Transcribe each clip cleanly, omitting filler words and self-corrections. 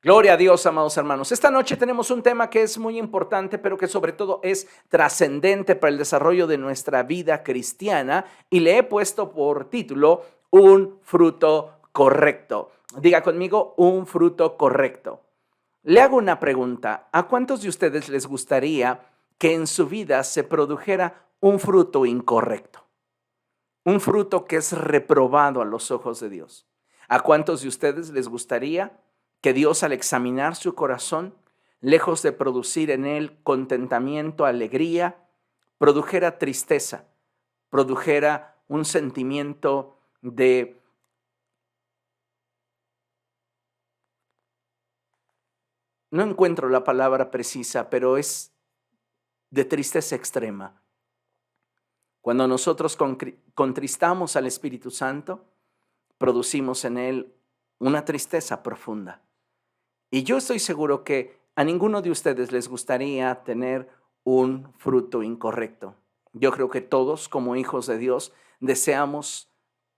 Gloria a Dios, amados hermanos. Esta noche tenemos un tema que es muy importante, pero que sobre todo es trascendente para el desarrollo de nuestra vida cristiana y le he puesto por título Un fruto correcto. Diga conmigo, un fruto correcto. Le hago una pregunta. ¿A cuántos de ustedes les gustaría que en su vida se produjera un fruto incorrecto? Un fruto que es reprobado a los ojos de Dios. ¿A cuántos de ustedes les gustaría que Dios, al examinar su corazón, lejos de producir en él contentamiento, alegría, produjera tristeza, produjera un sentimiento de, no encuentro la palabra precisa, pero es de tristeza extrema? Cuando nosotros contristamos al Espíritu Santo, producimos en él una tristeza profunda. Y yo estoy seguro que a ninguno de ustedes les gustaría tener un fruto incorrecto. Yo creo que todos, como hijos de Dios, deseamos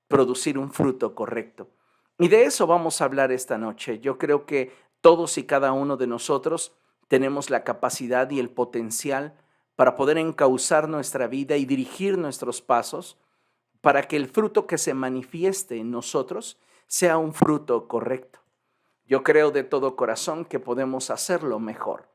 producir un fruto correcto. Y de eso vamos a hablar esta noche. Yo creo que todos y cada uno de nosotros tenemos la capacidad y el potencial para poder encauzar nuestra vida y dirigir nuestros pasos para que el fruto que se manifieste en nosotros sea un fruto correcto. Yo creo de todo corazón que podemos hacerlo mejor.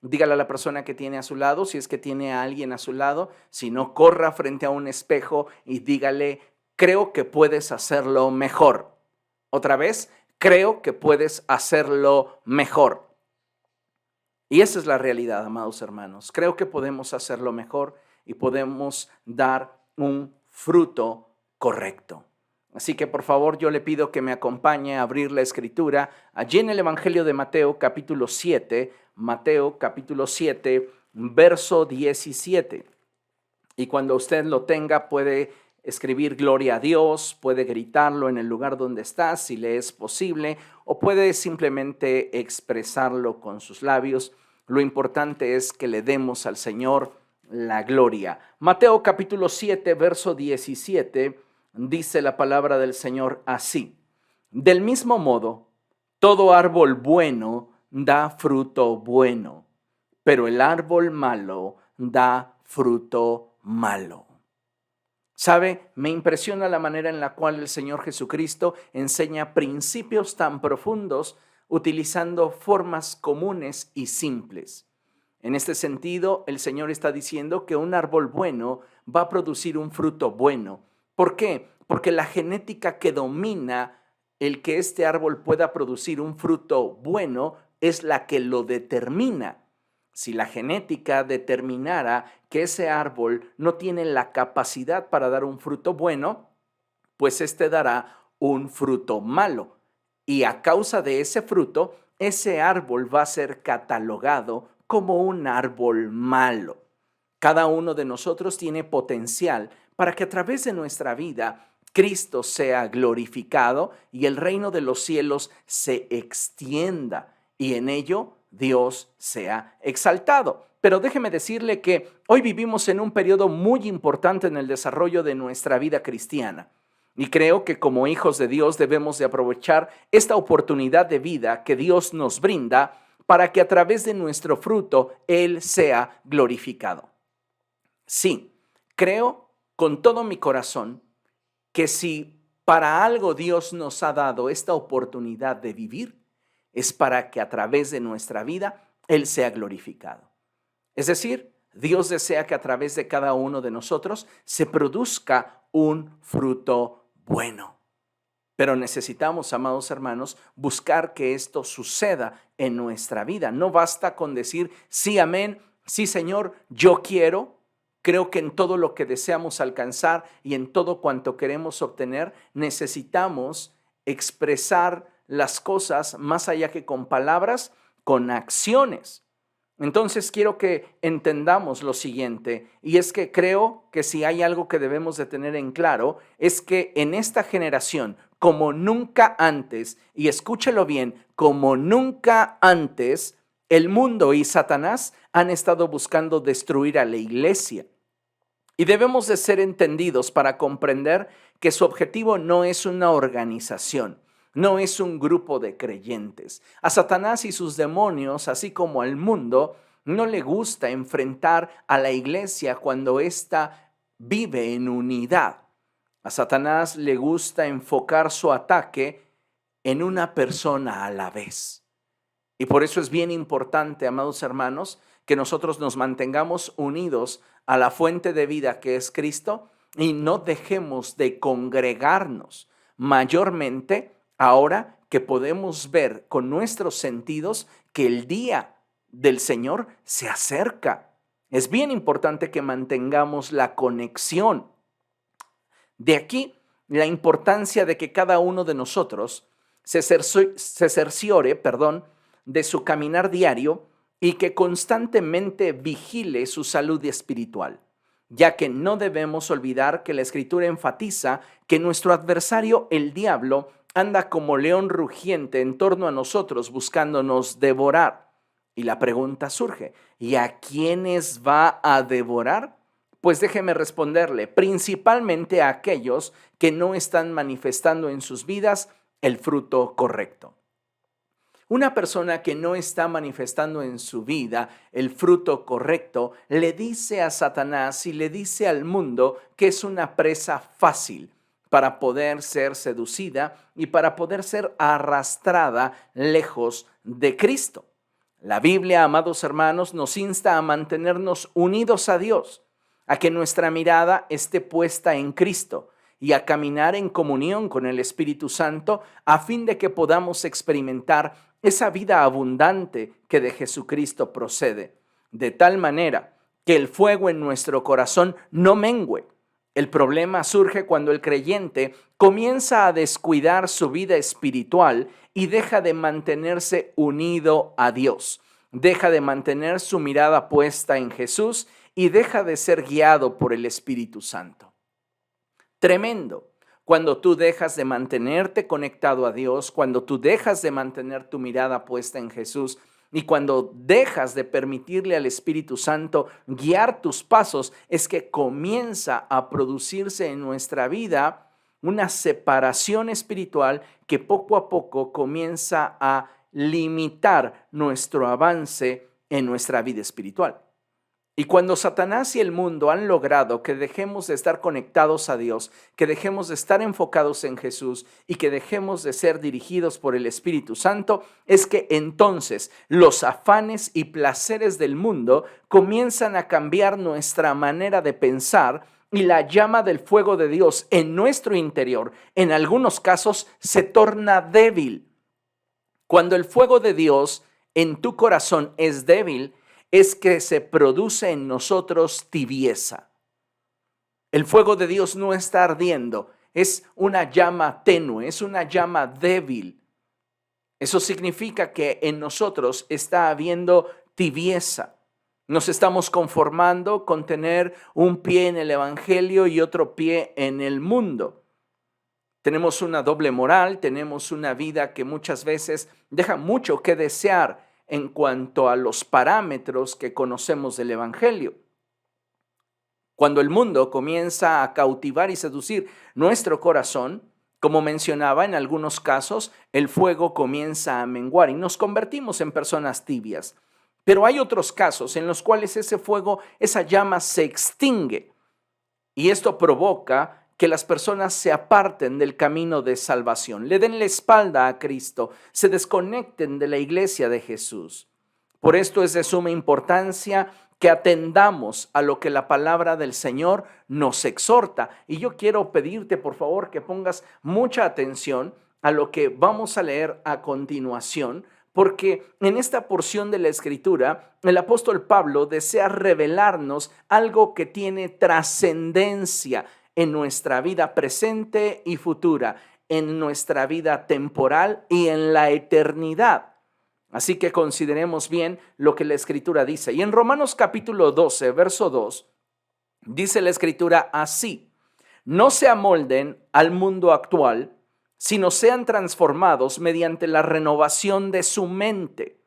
Dígale a la persona que tiene a su lado, si es que tiene a alguien a su lado, si no, corra frente a un espejo y dígale, creo que puedes hacerlo mejor. Otra vez, creo que puedes hacerlo mejor. Y esa es la realidad, amados hermanos. Creo que podemos hacerlo mejor y podemos dar un fruto correcto. Así que por favor yo le pido que me acompañe a abrir la escritura allí en el Evangelio de Mateo capítulo 7, verso 17. Y cuando usted lo tenga puede escribir gloria a Dios, puede gritarlo en el lugar donde está si le es posible o puede simplemente expresarlo con sus labios. Lo importante es que le demos al Señor la gloria. Mateo capítulo 7, verso 17. Dice la palabra del Señor así: del mismo modo, todo árbol bueno da fruto bueno, pero el árbol malo da fruto malo. ¿Sabe? Me impresiona la manera en la cual el Señor Jesucristo enseña principios tan profundos utilizando formas comunes y simples. En este sentido, el Señor está diciendo que un árbol bueno va a producir un fruto bueno. ¿Por qué? Porque la genética que domina el que este árbol pueda producir un fruto bueno es la que lo determina. Si la genética determinara que ese árbol no tiene la capacidad para dar un fruto bueno, pues este dará un fruto malo. Y a causa de ese fruto, ese árbol va a ser catalogado como un árbol malo. Cada uno de nosotros tiene potencial para que a través de nuestra vida Cristo sea glorificado y el reino de los cielos se extienda y en ello Dios sea exaltado. Pero déjeme decirle que hoy vivimos en un periodo muy importante en el desarrollo de nuestra vida cristiana. Y creo que como hijos de Dios debemos de aprovechar esta oportunidad de vida que Dios nos brinda para que a través de nuestro fruto Él sea glorificado. Sí, creo con todo mi corazón que si para algo Dios nos ha dado esta oportunidad de vivir, es para que a través de nuestra vida Él sea glorificado. Es decir, Dios desea que a través de cada uno de nosotros se produzca un fruto bueno. Pero necesitamos, amados hermanos, buscar que esto suceda en nuestra vida. No basta con decir, sí, amén, sí, Señor, yo quiero. Creo que en todo lo que deseamos alcanzar y en todo cuanto queremos obtener, necesitamos expresar las cosas más allá que con palabras, con acciones. Entonces quiero que entendamos lo siguiente, y es que creo que si hay algo que debemos de tener en claro, es que en esta generación, como nunca antes, y escúchelo bien, como nunca antes, el mundo y Satanás han estado buscando destruir a la iglesia. Y debemos de ser entendidos para comprender que su objetivo no es una organización, no es un grupo de creyentes. A Satanás y sus demonios, así como al mundo, no le gusta enfrentar a la iglesia cuando ésta vive en unidad. A Satanás le gusta enfocar su ataque en una persona a la vez. Y por eso es bien importante, amados hermanos, que nosotros nos mantengamos unidos a la fuente de vida que es Cristo y no dejemos de congregarnos, mayormente ahora que podemos ver con nuestros sentidos que el día del Señor se acerca. Es bien importante que mantengamos la conexión. De aquí la importancia de que cada uno de nosotros se cerciore, de su caminar diario y que constantemente vigile su salud espiritual, ya que no debemos olvidar que la Escritura enfatiza que nuestro adversario, el diablo, anda como león rugiente en torno a nosotros buscándonos devorar. Y la pregunta surge, ¿y a quiénes va a devorar? Pues déjeme responderle, principalmente a aquellos que no están manifestando en sus vidas el fruto correcto. Una persona que no está manifestando en su vida el fruto correcto le dice a Satanás y le dice al mundo que es una presa fácil para poder ser seducida y para poder ser arrastrada lejos de Cristo. La Biblia, amados hermanos, nos insta a mantenernos unidos a Dios, a que nuestra mirada esté puesta en Cristo y a caminar en comunión con el Espíritu Santo a fin de que podamos experimentar esa vida abundante que de Jesucristo procede, de tal manera que el fuego en nuestro corazón no mengüe. El problema surge cuando el creyente comienza a descuidar su vida espiritual y deja de mantenerse unido a Dios, deja de mantener su mirada puesta en Jesús y deja de ser guiado por el Espíritu Santo. Tremendo. Cuando tú dejas de mantenerte conectado a Dios, cuando tú dejas de mantener tu mirada puesta en Jesús y cuando dejas de permitirle al Espíritu Santo guiar tus pasos, es que comienza a producirse en nuestra vida una separación espiritual que poco a poco comienza a limitar nuestro avance en nuestra vida espiritual. Y cuando Satanás y el mundo han logrado que dejemos de estar conectados a Dios, que dejemos de estar enfocados en Jesús y que dejemos de ser dirigidos por el Espíritu Santo, es que entonces los afanes y placeres del mundo comienzan a cambiar nuestra manera de pensar y la llama del fuego de Dios en nuestro interior, en algunos casos, se torna débil. Cuando el fuego de Dios en tu corazón es débil, es que se produce en nosotros tibieza. El fuego de Dios no está ardiendo, es una llama tenue, es una llama débil. Eso significa que en nosotros está habiendo tibieza. Nos estamos conformando con tener un pie en el evangelio y otro pie en el mundo. Tenemos una doble moral, tenemos una vida que muchas veces deja mucho que desear en cuanto a los parámetros que conocemos del evangelio. Cuando el mundo comienza a cautivar y seducir nuestro corazón, como mencionaba, en algunos casos el fuego comienza a menguar y nos convertimos en personas tibias. Pero hay otros casos en los cuales ese fuego, esa llama se extingue y esto provoca que las personas se aparten del camino de salvación, le den la espalda a Cristo, se desconecten de la iglesia de Jesús. Por esto es de suma importancia que atendamos a lo que la palabra del Señor nos exhorta. Y yo quiero pedirte, por favor, que pongas mucha atención a lo que vamos a leer a continuación, porque en esta porción de la Escritura, el apóstol Pablo desea revelarnos algo que tiene trascendencia en nuestra vida presente y futura, en nuestra vida temporal y en la eternidad. Así que consideremos bien lo que la Escritura dice. Y en Romanos capítulo 12, verso 2, dice la Escritura así: no se amolden al mundo actual, sino sean transformados mediante la renovación de su mente.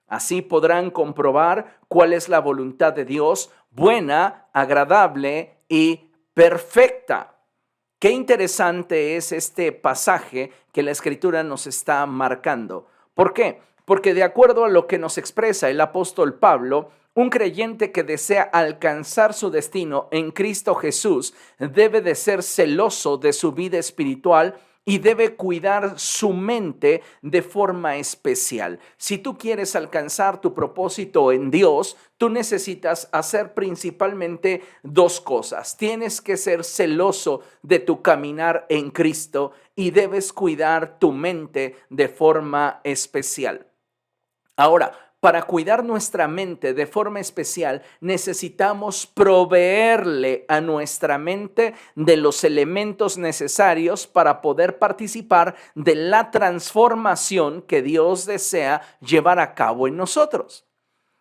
Así podrán comprobar cuál es la voluntad de Dios, buena, agradable y perfecta. Qué interesante es este pasaje que la Escritura nos está marcando. ¿Por qué? Porque de acuerdo a lo que nos expresa el apóstol Pablo, un creyente que desea alcanzar su destino en Cristo Jesús debe de ser celoso de su vida espiritual y debe cuidar su mente de forma especial. Si tú quieres alcanzar tu propósito en Dios, tú necesitas hacer principalmente dos cosas. Tienes que ser celoso de tu caminar en Cristo y debes cuidar tu mente de forma especial. Ahora, para cuidar nuestra mente de forma especial, necesitamos proveerle a nuestra mente de los elementos necesarios para poder participar de la transformación que Dios desea llevar a cabo en nosotros.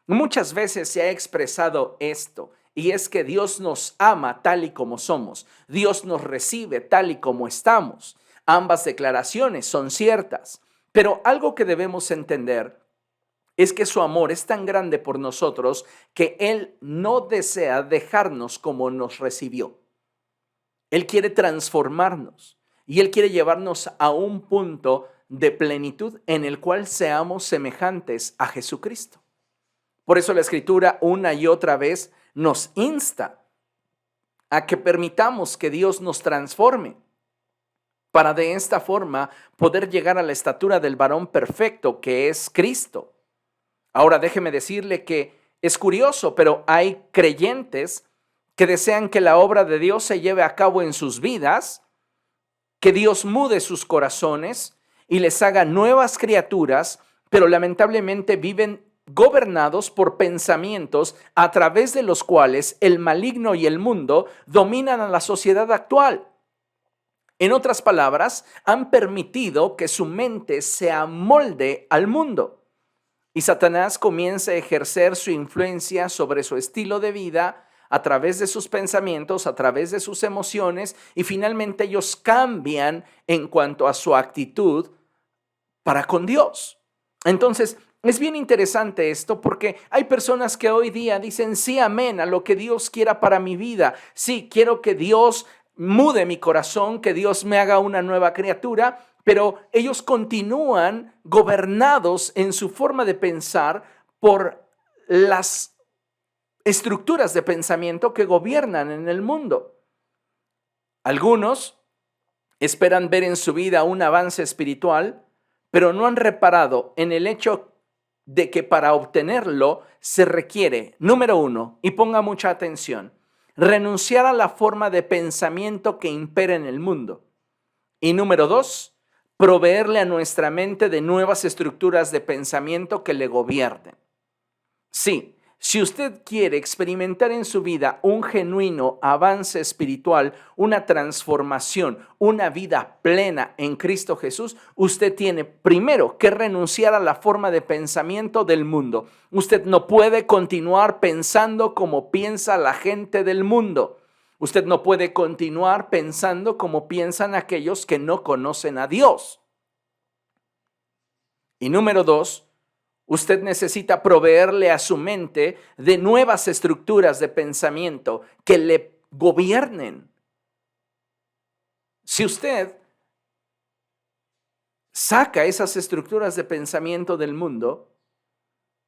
Muchas veces se ha expresado esto, y es que Dios nos ama tal y como somos. Dios nos recibe tal y como estamos. Ambas declaraciones son ciertas, pero algo que debemos entender es que su amor es tan grande por nosotros que Él no desea dejarnos como nos recibió. Él quiere transformarnos y Él quiere llevarnos a un punto de plenitud en el cual seamos semejantes a Jesucristo. Por eso la Escritura una y otra vez nos insta a que permitamos que Dios nos transforme para de esta forma poder llegar a la estatura del varón perfecto que es Cristo. Ahora déjeme decirle que es curioso, pero hay creyentes que desean que la obra de Dios se lleve a cabo en sus vidas, que Dios mude sus corazones y les haga nuevas criaturas, pero lamentablemente viven gobernados por pensamientos a través de los cuales el maligno y el mundo dominan a la sociedad actual. En otras palabras, han permitido que su mente se amolde al mundo. Y Satanás comienza a ejercer su influencia sobre su estilo de vida a través de sus pensamientos, a través de sus emociones, y finalmente ellos cambian en cuanto a su actitud para con Dios. Entonces, es bien interesante esto porque hay personas que hoy día dicen sí, amén, a lo que Dios quiera para mi vida. Sí, quiero que Dios mude mi corazón, que Dios me haga una nueva criatura, pero ellos continúan gobernados en su forma de pensar por las estructuras de pensamiento que gobiernan en el mundo. Algunos esperan ver en su vida un avance espiritual, pero no han reparado en el hecho de que para obtenerlo se requiere, número uno, y ponga mucha atención, renunciar a la forma de pensamiento que impera en el mundo. Y número dos, proveerle a nuestra mente de nuevas estructuras de pensamiento que le gobiernen. Sí, si usted quiere experimentar en su vida un genuino avance espiritual, una transformación, una vida plena en Cristo Jesús, usted tiene primero que renunciar a la forma de pensamiento del mundo. Usted no puede continuar pensando como piensa la gente del mundo. Usted no puede continuar pensando como piensan aquellos que no conocen a Dios. Y número dos, usted necesita proveerle a su mente de nuevas estructuras de pensamiento que le gobiernen. Si usted saca esas estructuras de pensamiento del mundo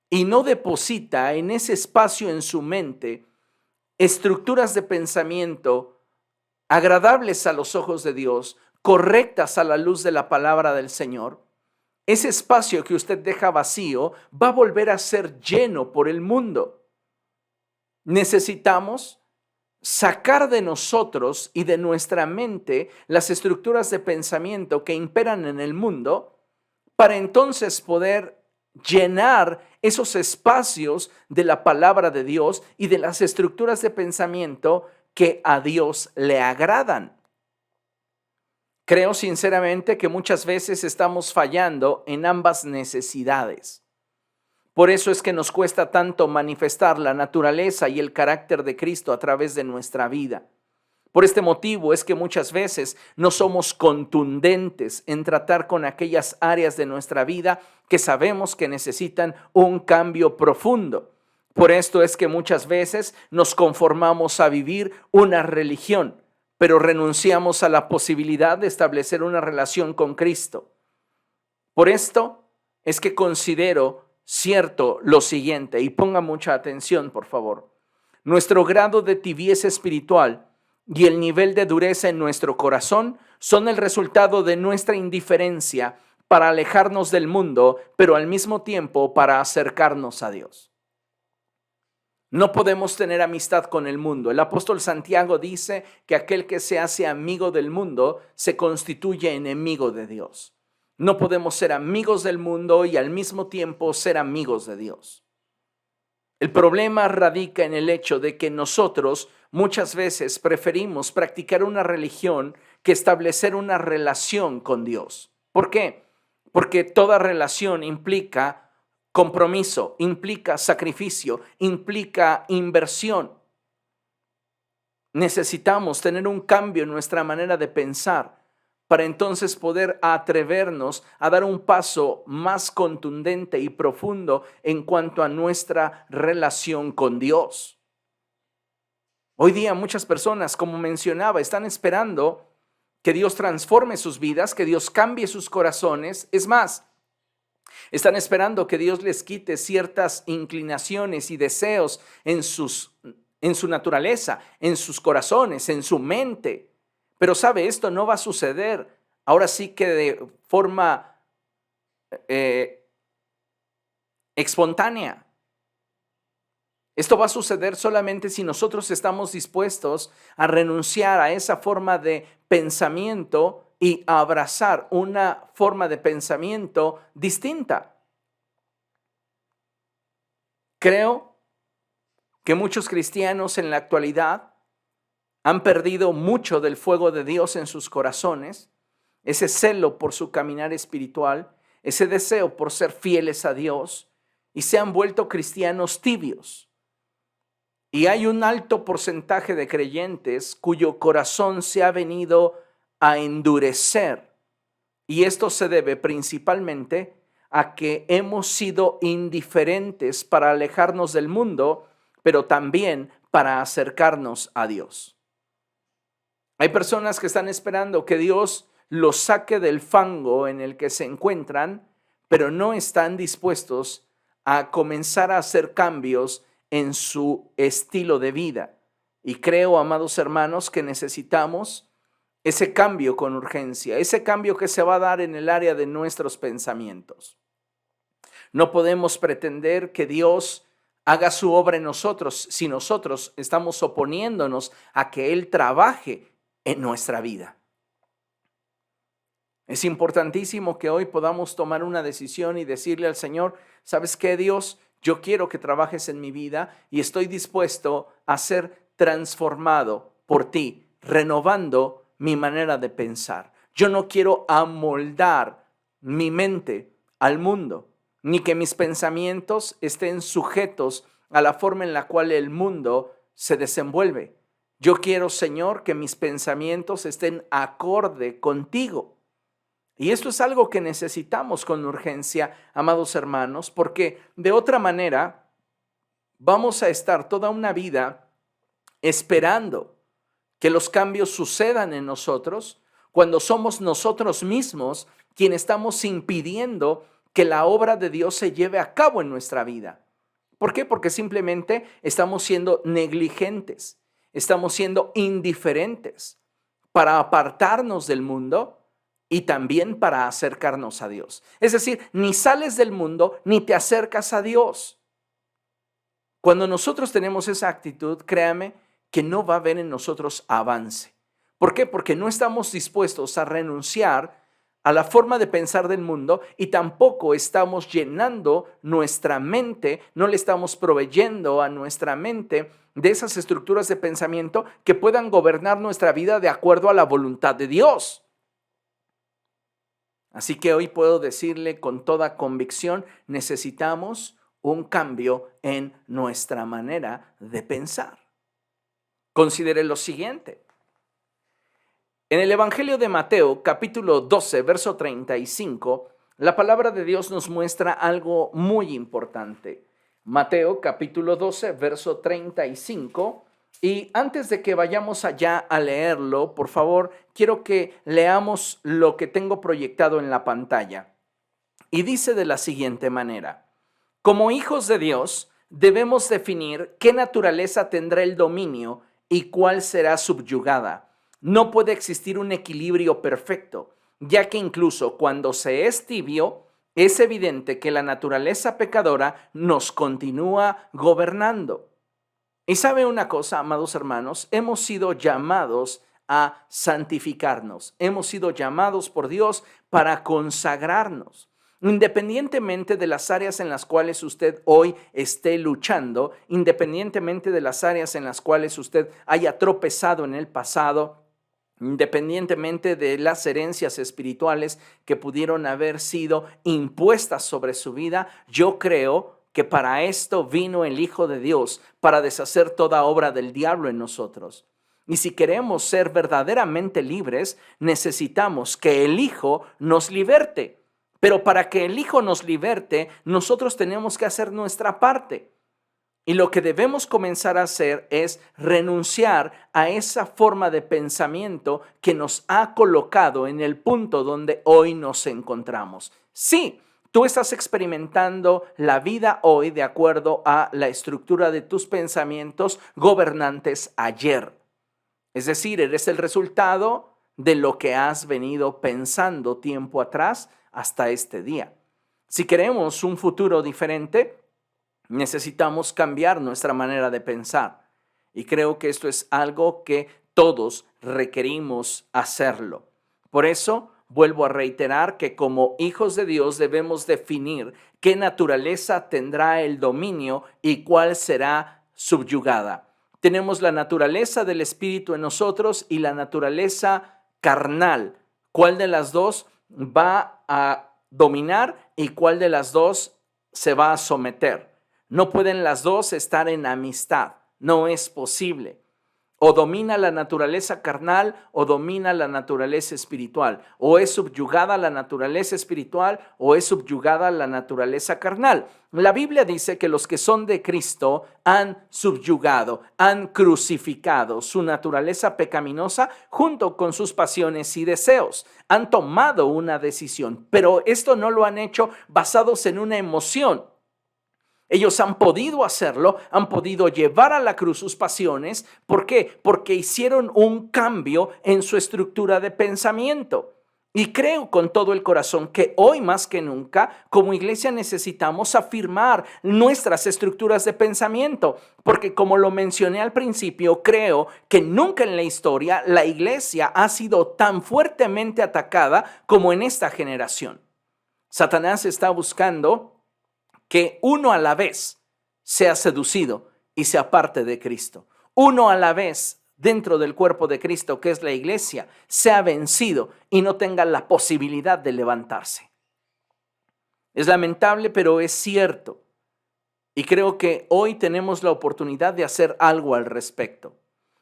y no deposita en ese espacio en su mente estructuras de pensamiento agradables a los ojos de Dios, correctas a la luz de la palabra del Señor, ese espacio que usted deja vacío va a volver a ser lleno por el mundo. Necesitamos sacar de nosotros y de nuestra mente las estructuras de pensamiento que imperan en el mundo para entonces poder llenar esos espacios de la palabra de Dios y de las estructuras de pensamiento que a Dios le agradan. Creo sinceramente que muchas veces estamos fallando en ambas necesidades. Por eso es que nos cuesta tanto manifestar la naturaleza y el carácter de Cristo a través de nuestra vida. Por este motivo es que muchas veces no somos contundentes en tratar con aquellas áreas de nuestra vida que sabemos que necesitan un cambio profundo. Por esto es que muchas veces nos conformamos a vivir una religión, pero renunciamos a la posibilidad de establecer una relación con Cristo. Por esto es que considero cierto lo siguiente, y ponga mucha atención, por favor. Nuestro grado de tibieza espiritual y el nivel de dureza en nuestro corazón son el resultado de nuestra indiferencia para alejarnos del mundo, pero al mismo tiempo para acercarnos a Dios. No podemos tener amistad con el mundo. El apóstol Santiago dice que aquel que se hace amigo del mundo se constituye enemigo de Dios. No podemos ser amigos del mundo y al mismo tiempo ser amigos de Dios. El problema radica en el hecho de que nosotros muchas veces preferimos practicar una religión que establecer una relación con Dios. ¿Por qué? Porque toda relación implica compromiso, implica sacrificio, implica inversión. Necesitamos tener un cambio en nuestra manera de pensar para entonces poder atrevernos a dar un paso más contundente y profundo en cuanto a nuestra relación con Dios. Hoy día muchas personas, como mencionaba, están esperando que Dios transforme sus vidas, que Dios cambie sus corazones. Es más, están esperando que Dios les quite ciertas inclinaciones y deseos en su naturaleza, en sus corazones, en su mente. Pero sabe, esto no va a suceder ahora sí que de forma espontánea. Esto va a suceder solamente si nosotros estamos dispuestos a renunciar a esa forma de pensamiento y a abrazar una forma de pensamiento distinta. Creo que muchos cristianos en la actualidad han perdido mucho del fuego de Dios en sus corazones, ese celo por su caminar espiritual, ese deseo por ser fieles a Dios, y se han vuelto cristianos tibios. Y hay un alto porcentaje de creyentes cuyo corazón se ha venido a endurecer. Y esto se debe principalmente a que hemos sido indiferentes para alejarnos del mundo, pero también para acercarnos a Dios. Hay personas que están esperando que Dios los saque del fango en el que se encuentran, pero no están dispuestos a comenzar a hacer cambios en su estilo de vida. Y creo, amados hermanos, que necesitamos ese cambio con urgencia, ese cambio que se va a dar en el área de nuestros pensamientos. No podemos pretender que Dios haga su obra en nosotros si nosotros estamos oponiéndonos a que Él trabaje en nuestra vida. Es importantísimo que hoy podamos tomar una decisión y decirle al Señor, ¿sabes qué, Dios? Yo quiero que trabajes en mi vida y estoy dispuesto a ser transformado por ti, renovando mi manera de pensar. Yo no quiero amoldar mi mente al mundo, ni que mis pensamientos estén sujetos a la forma en la cual el mundo se desenvuelve. Yo quiero, Señor, que mis pensamientos estén acorde contigo. Y esto es algo que necesitamos con urgencia, amados hermanos, porque de otra manera vamos a estar toda una vida esperando que los cambios sucedan en nosotros cuando somos nosotros mismos quienes estamos impidiendo que la obra de Dios se lleve a cabo en nuestra vida. ¿Por qué? Porque simplemente estamos siendo negligentes, estamos siendo indiferentes para apartarnos del mundo y también para acercarnos a Dios. Es decir, ni sales del mundo ni te acercas a Dios. Cuando nosotros tenemos esa actitud, créame que no va a haber en nosotros avance. ¿Por qué? Porque no estamos dispuestos a renunciar a la forma de pensar del mundo y tampoco estamos llenando nuestra mente, no le estamos proveyendo a nuestra mente de esas estructuras de pensamiento que puedan gobernar nuestra vida de acuerdo a la voluntad de Dios. Así que hoy puedo decirle con toda convicción, necesitamos un cambio en nuestra manera de pensar. Considere lo siguiente. En el Evangelio de Mateo, capítulo 12, verso 35, la palabra de Dios nos muestra algo muy importante. Mateo, capítulo 12, verso 35, Y antes de que vayamos allá a leerlo, por favor, quiero que leamos lo que tengo proyectado en la pantalla. Y dice de la siguiente manera: como hijos de Dios, debemos definir qué naturaleza tendrá el dominio y cuál será subyugada. No puede existir un equilibrio perfecto, ya que incluso cuando se es tibio, es evidente que la naturaleza pecadora nos continúa gobernando. Y sabe una cosa, amados hermanos, hemos sido llamados a santificarnos, hemos sido llamados por Dios para consagrarnos. Independientemente de las áreas en las cuales usted hoy esté luchando, independientemente de las áreas en las cuales usted haya tropezado en el pasado, independientemente de las herencias espirituales que pudieron haber sido impuestas sobre su vida, yo creo que para esto vino el Hijo de Dios, para deshacer toda obra del diablo en nosotros. Y si queremos ser verdaderamente libres, necesitamos que el Hijo nos liberte. Pero para que el Hijo nos liberte, nosotros tenemos que hacer nuestra parte. Y lo que debemos comenzar a hacer es renunciar a esa forma de pensamiento que nos ha colocado en el punto donde hoy nos encontramos. Sí, tú estás experimentando la vida hoy de acuerdo a la estructura de tus pensamientos gobernantes ayer. Es decir, eres el resultado de lo que has venido pensando tiempo atrás hasta este día. Si queremos un futuro diferente, necesitamos cambiar nuestra manera de pensar. Y creo que esto es algo que todos requerimos hacerlo. Por eso, vuelvo a reiterar que como hijos de Dios debemos definir qué naturaleza tendrá el dominio y cuál será subyugada. Tenemos la naturaleza del Espíritu en nosotros y la naturaleza carnal. ¿Cuál de las dos va a dominar y cuál de las dos se va a someter? No pueden las dos estar en amistad, no es posible. O domina la naturaleza carnal o domina la naturaleza espiritual. O es subyugada la naturaleza espiritual o es subyugada la naturaleza carnal. La Biblia dice que los que son de Cristo han subyugado, han crucificado su naturaleza pecaminosa junto con sus pasiones y deseos. Han tomado una decisión, pero esto no lo han hecho basados en una emoción. Ellos han podido hacerlo, han podido llevar a la cruz sus pasiones. ¿Por qué? Porque hicieron un cambio en su estructura de pensamiento. Y creo con todo el corazón que hoy más que nunca, como iglesia, necesitamos afirmar nuestras estructuras de pensamiento. Porque como lo mencioné al principio, creo que nunca en la historia la iglesia ha sido tan fuertemente atacada como en esta generación. Satanás está buscando que uno a la vez sea seducido y se aparte de Cristo. Uno a la vez dentro del cuerpo de Cristo, que es la iglesia, sea vencido y no tenga la posibilidad de levantarse. Es lamentable, pero es cierto. Y creo que hoy tenemos la oportunidad de hacer algo al respecto.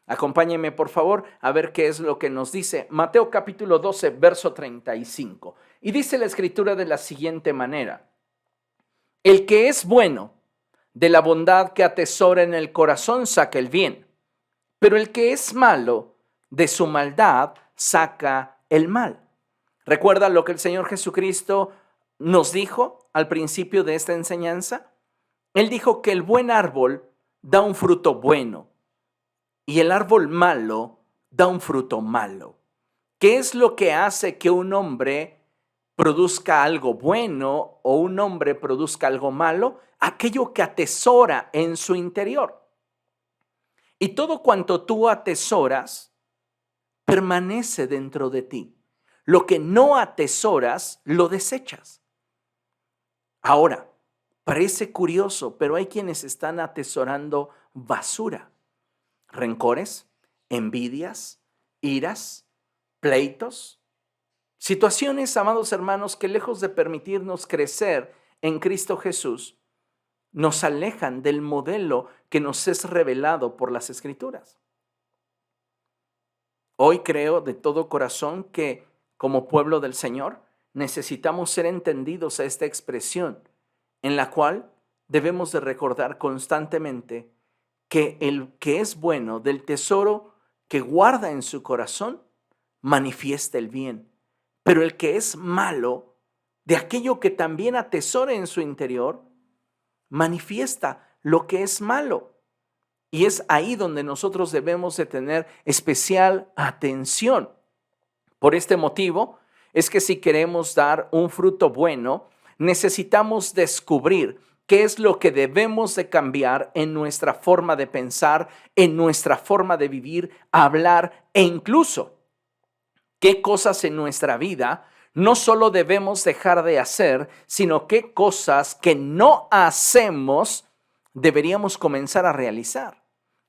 Acompáñenme, por favor, a ver qué es lo que nos dice Mateo capítulo 12, verso 35. Y dice la escritura de la siguiente manera: el que es bueno, de la bondad que atesora en el corazón saca el bien, pero el que es malo, de su maldad saca el mal. ¿Recuerda lo que el Señor Jesucristo nos dijo al principio de esta enseñanza? Él dijo que el buen árbol da un fruto bueno y el árbol malo da un fruto malo. ¿Qué es lo que hace que un hombre produzca algo bueno o un hombre produzca algo malo? Aquello que atesora en su interior. Y todo cuanto tú atesoras permanece dentro de ti. Lo que no atesoras lo desechas. Ahora, parece curioso, pero hay quienes están atesorando basura. Rencores, envidias, iras, pleitos. Situaciones, amados hermanos, que lejos de permitirnos crecer en Cristo Jesús, nos alejan del modelo que nos es revelado por las Escrituras. Hoy creo de todo corazón que como pueblo del Señor necesitamos ser entendidos a esta expresión en la cual debemos de recordar constantemente que el que es bueno del tesoro que guarda en su corazón manifiesta el bien, pero el que es malo de aquello que también atesora en su interior manifiesta lo que es malo. Y es ahí donde nosotros debemos de tener especial atención. Por este motivo es que si queremos dar un fruto bueno, necesitamos descubrir qué es lo que debemos de cambiar en nuestra forma de pensar, en nuestra forma de vivir, hablar e incluso qué cosas en nuestra vida no solo debemos dejar de hacer, sino qué cosas que no hacemos deberíamos comenzar a realizar.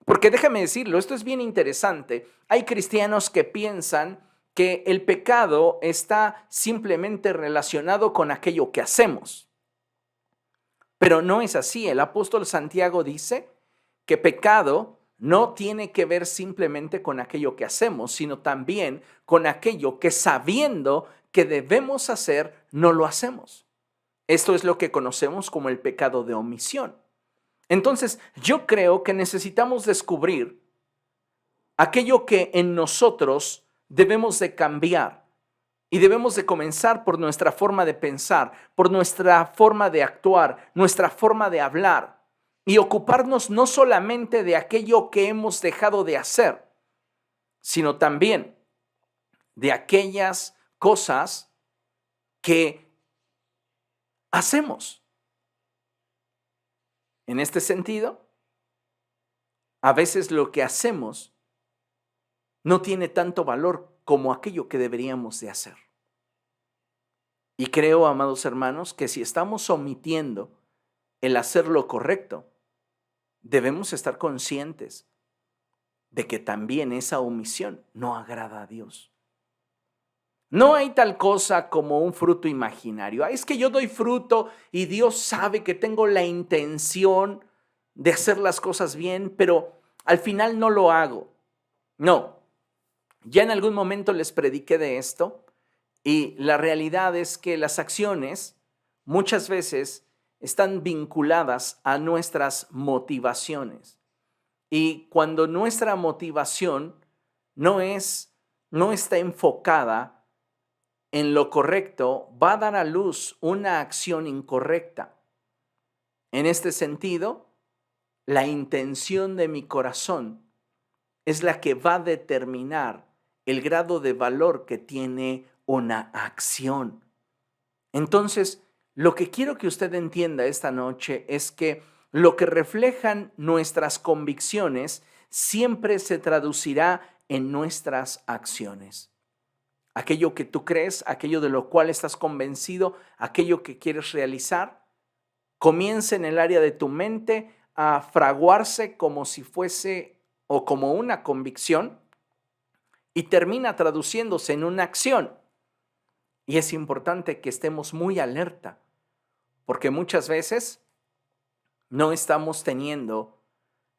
Porque déjame decirlo, esto es bien interesante. Hay cristianos que piensan que el pecado está simplemente relacionado con aquello que hacemos. Pero no es así. El apóstol Santiago dice que pecado no tiene que ver simplemente con aquello que hacemos, sino también con aquello que sabiendo que debemos hacer, no lo hacemos. Esto es lo que conocemos como el pecado de omisión. Entonces, yo creo que necesitamos descubrir aquello que en nosotros debemos de cambiar y debemos de comenzar por nuestra forma de pensar, por nuestra forma de actuar, nuestra forma de hablar y ocuparnos no solamente de aquello que hemos dejado de hacer, sino también de aquellas cosas que hacemos. En este sentido, a veces lo que hacemos no tiene tanto valor como aquello que deberíamos de hacer. Y creo, amados hermanos, que si estamos omitiendo el hacer lo correcto, debemos estar conscientes de que también esa omisión no agrada a Dios. No hay tal cosa como un fruto imaginario. Es que yo doy fruto y Dios sabe que tengo la intención de hacer las cosas bien, pero al final no lo hago. No. Ya en algún momento les prediqué de esto y la realidad es que las acciones muchas veces están vinculadas a nuestras motivaciones. Y cuando nuestra motivación no está enfocada en lo correcto, va a dar a luz una acción incorrecta. En este sentido, la intención de mi corazón es la que va a determinar el grado de valor que tiene una acción. Entonces, lo que quiero que usted entienda esta noche es que lo que reflejan nuestras convicciones siempre se traducirá en nuestras acciones. Aquello que tú crees, aquello de lo cual estás convencido, aquello que quieres realizar, comienza en el área de tu mente a fraguarse como si fuese o como una convicción y termina traduciéndose en una acción. Y es importante que estemos muy alerta, porque muchas veces no estamos teniendo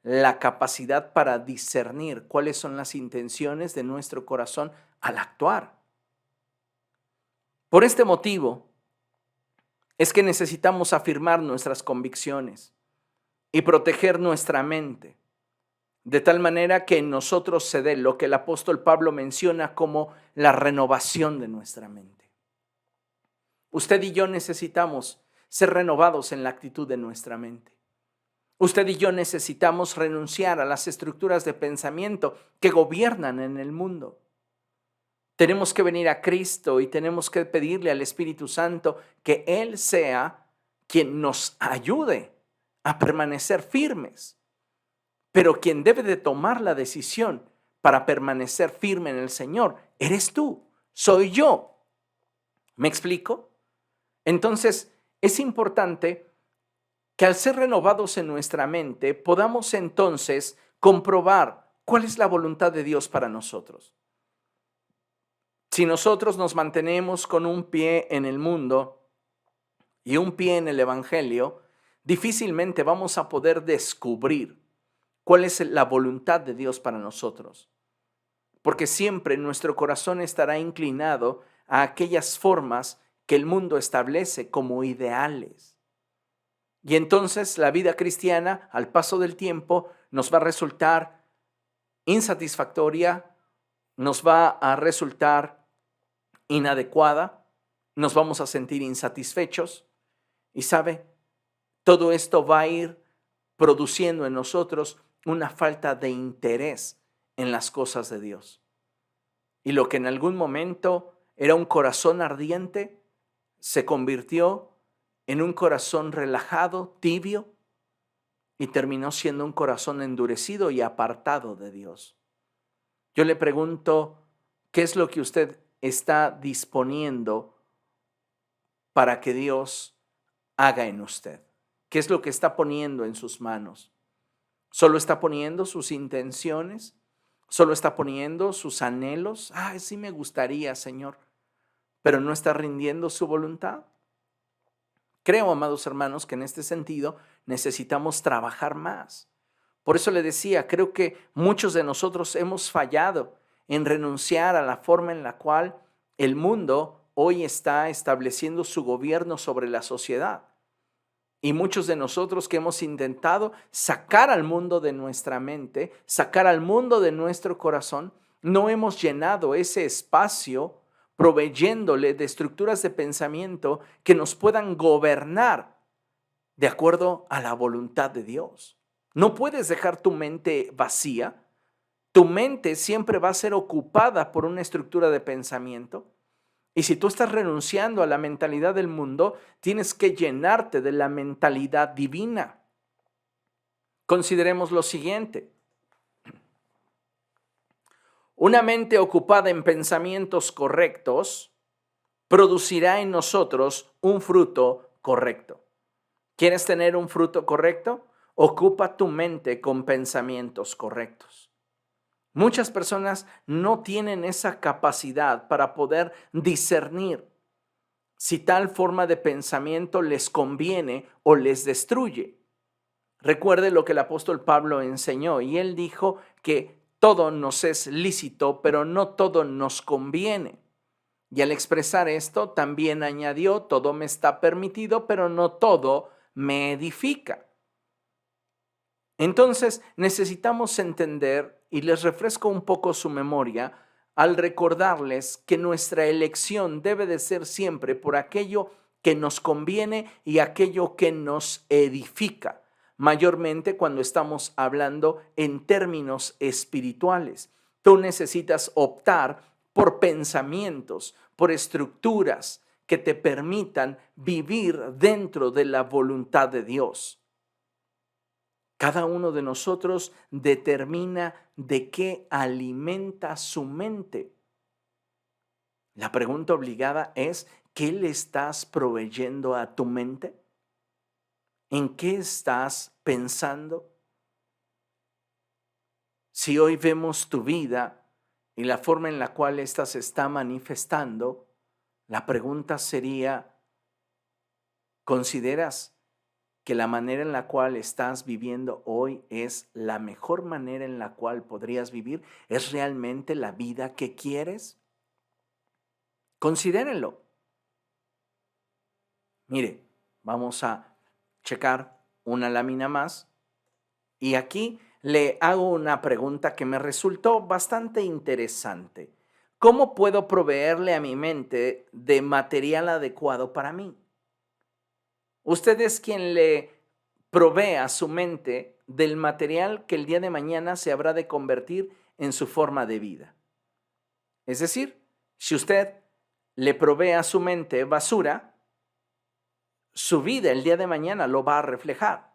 la capacidad para discernir cuáles son las intenciones de nuestro corazón al actuar. Por este motivo es que necesitamos afirmar nuestras convicciones y proteger nuestra mente, de tal manera que en nosotros se dé lo que el apóstol Pablo menciona como la renovación de nuestra mente. Usted y yo necesitamos ser renovados en la actitud de nuestra mente. Usted y yo necesitamos renunciar a las estructuras de pensamiento que gobiernan en el mundo. Tenemos que venir a Cristo y tenemos que pedirle al Espíritu Santo que Él sea quien nos ayude a permanecer firmes. Pero quien debe de tomar la decisión para permanecer firme en el Señor, eres tú, soy yo. ¿Me explico? Entonces, es importante que al ser renovados en nuestra mente, podamos entonces comprobar cuál es la voluntad de Dios para nosotros. Si nosotros nos mantenemos con un pie en el mundo y un pie en el Evangelio, difícilmente vamos a poder descubrir cuál es la voluntad de Dios para nosotros. Porque siempre nuestro corazón estará inclinado a aquellas formas que el mundo establece como ideales. Y entonces la vida cristiana, al paso del tiempo, nos va a resultar insatisfactoria, nos va a resultar inadecuada, nos vamos a sentir insatisfechos. Y sabe, todo esto va a ir produciendo en nosotros una falta de interés en las cosas de Dios. Y lo que en algún momento era un corazón ardiente, se convirtió en un corazón relajado, tibio, y terminó siendo un corazón endurecido y apartado de Dios. Yo le pregunto, ¿qué es lo que usted está disponiendo para que Dios haga en usted? ¿Qué es lo que está poniendo en sus manos? ¿Solo está poniendo sus intenciones? ¿Solo está poniendo sus anhelos? Ay, sí me gustaría, Señor, pero no está rindiendo su voluntad. Creo, amados hermanos, que en este sentido necesitamos trabajar más. Por eso le decía, creo que muchos de nosotros hemos fallado en renunciar a la forma en la cual el mundo hoy está estableciendo su gobierno sobre la sociedad. Y muchos de nosotros que hemos intentado sacar al mundo de nuestra mente, sacar al mundo de nuestro corazón, no hemos llenado ese espacio proveyéndole de estructuras de pensamiento que nos puedan gobernar de acuerdo a la voluntad de Dios. No puedes dejar tu mente vacía. Tu mente siempre va a ser ocupada por una estructura de pensamiento. Y si tú estás renunciando a la mentalidad del mundo, tienes que llenarte de la mentalidad divina. Consideremos lo siguiente. Una mente ocupada en pensamientos correctos producirá en nosotros un fruto correcto. ¿Quieres tener un fruto correcto? Ocupa tu mente con pensamientos correctos. Muchas personas no tienen esa capacidad para poder discernir si tal forma de pensamiento les conviene o les destruye. Recuerde lo que el apóstol Pablo enseñó y él dijo que todo nos es lícito, pero no todo nos conviene. Y al expresar esto también añadió, todo me está permitido, pero no todo me edifica. Entonces necesitamos entender, y les refresco un poco su memoria, al recordarles que nuestra elección debe de ser siempre por aquello que nos conviene y aquello que nos edifica, mayormente cuando estamos hablando en términos espirituales. Tú necesitas optar por pensamientos, por estructuras que te permitan vivir dentro de la voluntad de Dios. Cada uno de nosotros determina de qué alimenta su mente. La pregunta obligada es, ¿qué le estás proveyendo a tu mente? ¿En qué estás pensando? Si hoy vemos tu vida y la forma en la cual ésta se está manifestando, la pregunta sería, ¿consideras que la manera en la cual estás viviendo hoy es la mejor manera en la cual podrías vivir? ¿Es realmente la vida que quieres? Considérenlo. Mire, vamos a checar una lámina más y aquí le hago una pregunta que me resultó bastante interesante. ¿Cómo puedo proveerle a mi mente de material adecuado para mí? Usted es quien le provee a su mente del material que el día de mañana se habrá de convertir en su forma de vida. Es decir, si usted le provee a su mente basura, su vida el día de mañana lo va a reflejar.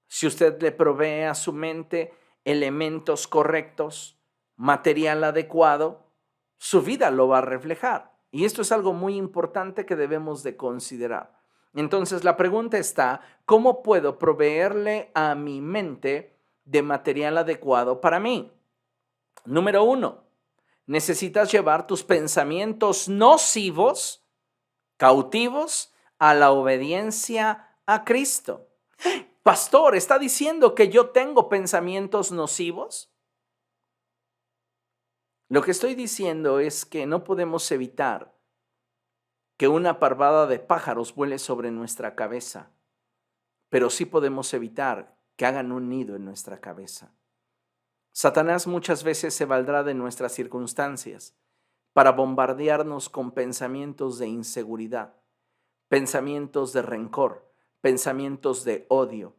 Si usted le provee a su mente elementos correctos, material adecuado, su vida lo va a reflejar. Y esto es algo muy importante que debemos de considerar. Entonces la pregunta está, ¿cómo puedo proveerle a mi mente de material adecuado para mí? Número 1, necesitas llevar tus pensamientos nocivos, cautivos, a la obediencia a Cristo. Pastor, ¿está diciendo que yo tengo pensamientos nocivos? Lo que estoy diciendo es que no podemos evitar que una parvada de pájaros vuele sobre nuestra cabeza. pero sí podemos evitar que hagan un nido en nuestra cabeza. Satanás muchas veces se valdrá de nuestras circunstancias para bombardearnos con pensamientos de inseguridad, pensamientos de rencor, pensamientos de odio,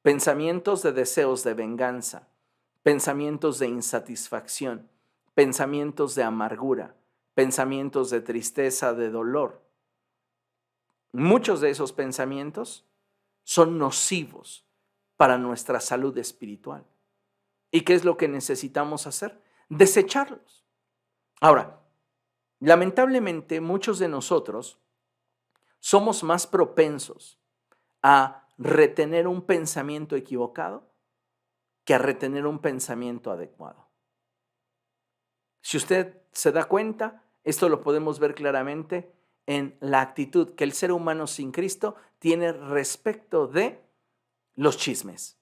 pensamientos de deseos de venganza, pensamientos de insatisfacción, pensamientos de amargura, pensamientos de tristeza, de dolor. Muchos de esos pensamientos son nocivos para nuestra salud espiritual. ¿Y qué es lo que necesitamos hacer? Desecharlos. Ahora, lamentablemente muchos de nosotros somos más propensos a retener un pensamiento equivocado que a retener un pensamiento adecuado. Si usted se da cuenta, esto lo podemos ver claramente en la actitud que el ser humano sin Cristo tiene respecto de los chismes.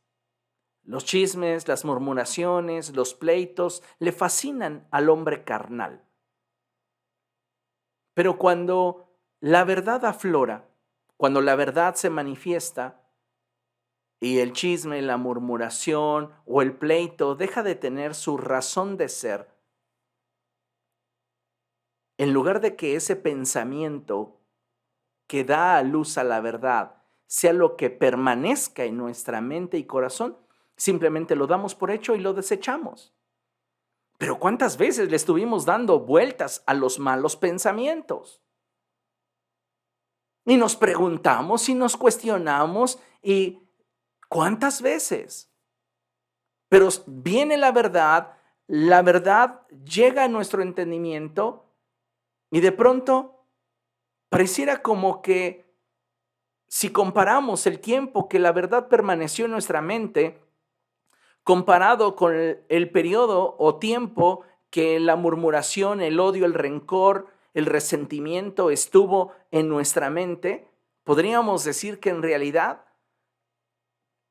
Los chismes, las murmuraciones, los pleitos le fascinan al hombre carnal. Pero cuando la verdad aflora, cuando la verdad se manifiesta y el chisme, la murmuración o el pleito deja de tener su razón de ser, en lugar de que ese pensamiento que da a luz a la verdad sea lo que permanezca en nuestra mente y corazón, simplemente lo damos por hecho y lo desechamos. Pero ¿cuántas veces le estuvimos dando vueltas a los malos pensamientos? Y nos preguntamos y nos cuestionamos y ¿cuántas veces? Pero viene la verdad llega a nuestro entendimiento y de pronto pareciera como que si comparamos el tiempo que la verdad permaneció en nuestra mente, comparado con el periodo o tiempo que la murmuración, el odio, el rencor, el resentimiento estuvo en nuestra mente, podríamos decir que en realidad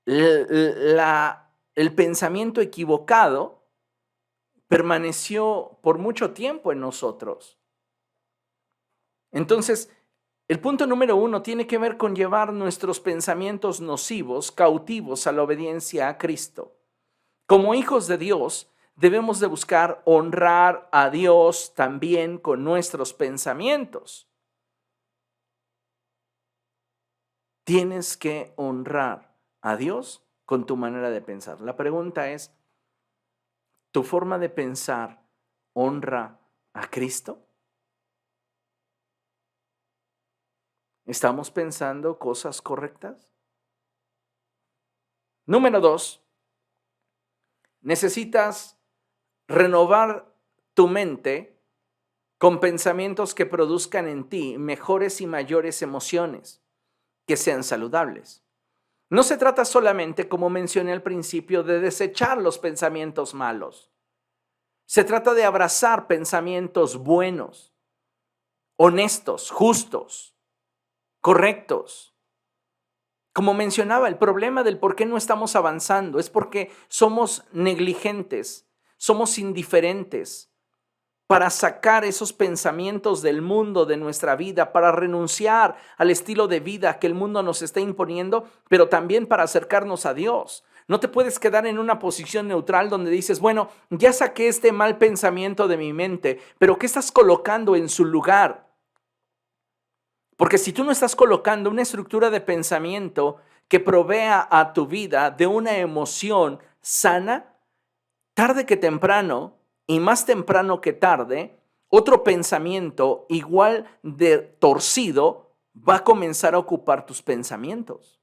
el pensamiento equivocado permaneció por mucho tiempo en nosotros. Entonces, el punto número 1 tiene que ver con llevar nuestros pensamientos nocivos, cautivos a la obediencia a Cristo. Como hijos de Dios, debemos de buscar honrar a Dios también con nuestros pensamientos. Tienes que honrar a Dios con tu manera de pensar. La pregunta es, ¿tu forma de pensar honra a Cristo? ¿Estamos pensando cosas correctas? Número 2, necesitas renovar tu mente con pensamientos que produzcan en ti mejores y mayores emociones, que sean saludables. No se trata solamente, como mencioné al principio, de desechar los pensamientos malos. Se trata de abrazar pensamientos buenos, honestos, justos, correctos. Como mencionaba, el problema del por qué no estamos avanzando es porque somos negligentes, somos indiferentes para sacar esos pensamientos del mundo de nuestra vida, para renunciar al estilo de vida que el mundo nos está imponiendo, pero también para acercarnos a Dios. No te puedes quedar en una posición neutral donde dices, bueno, ya saqué este mal pensamiento de mi mente, pero ¿qué estás colocando en su lugar? Porque si tú no estás colocando una estructura de pensamiento que provea a tu vida de una emoción sana, tarde que temprano, y más temprano que tarde, otro pensamiento igual de torcido va a comenzar a ocupar tus pensamientos.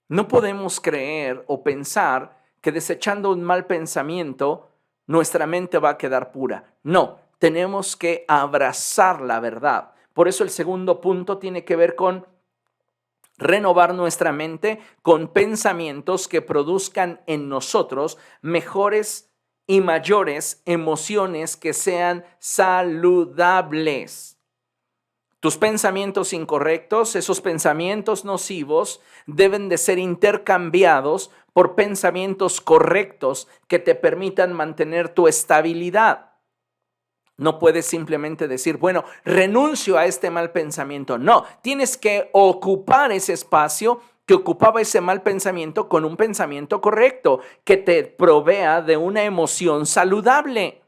No podemos creer o pensar que desechando un mal pensamiento, nuestra mente va a quedar pura. No, tenemos que abrazar la verdad. Por eso el segundo punto tiene que ver con renovar nuestra mente con pensamientos que produzcan en nosotros mejores y mayores emociones que sean saludables. Tus pensamientos incorrectos, esos pensamientos nocivos, deben de ser intercambiados por pensamientos correctos que te permitan mantener tu estabilidad. No puedes simplemente decir, bueno, renuncio a este mal pensamiento. No, tienes que ocupar ese espacio que ocupaba ese mal pensamiento con un pensamiento correcto, que te provea de una emoción saludable.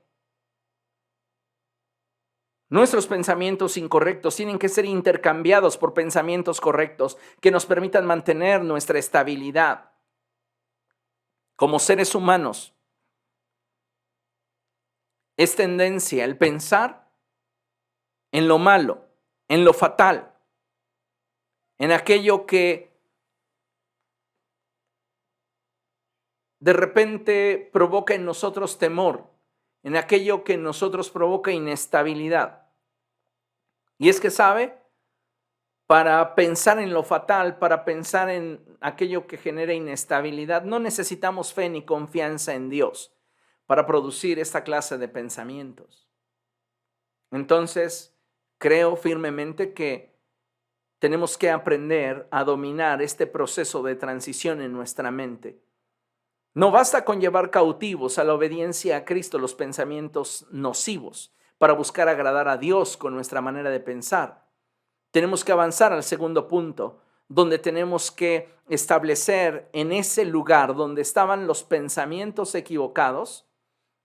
Nuestros pensamientos incorrectos tienen que ser intercambiados por pensamientos correctos que nos permitan mantener nuestra estabilidad. Como seres humanos, es tendencia el pensar en lo malo, en lo fatal, en aquello que de repente provoca en nosotros temor, en aquello que en nosotros provoca inestabilidad. Y es que, ¿sabe? Para pensar en lo fatal, para pensar en aquello que genera inestabilidad, no necesitamos fe ni confianza en Dios para producir esta clase de pensamientos. Entonces, creo firmemente que tenemos que aprender a dominar este proceso de transición en nuestra mente. No basta con llevar cautivos a la obediencia a Cristo los pensamientos nocivos para buscar agradar a Dios con nuestra manera de pensar. Tenemos que avanzar al segundo punto, donde tenemos que establecer en ese lugar donde estaban los pensamientos equivocados,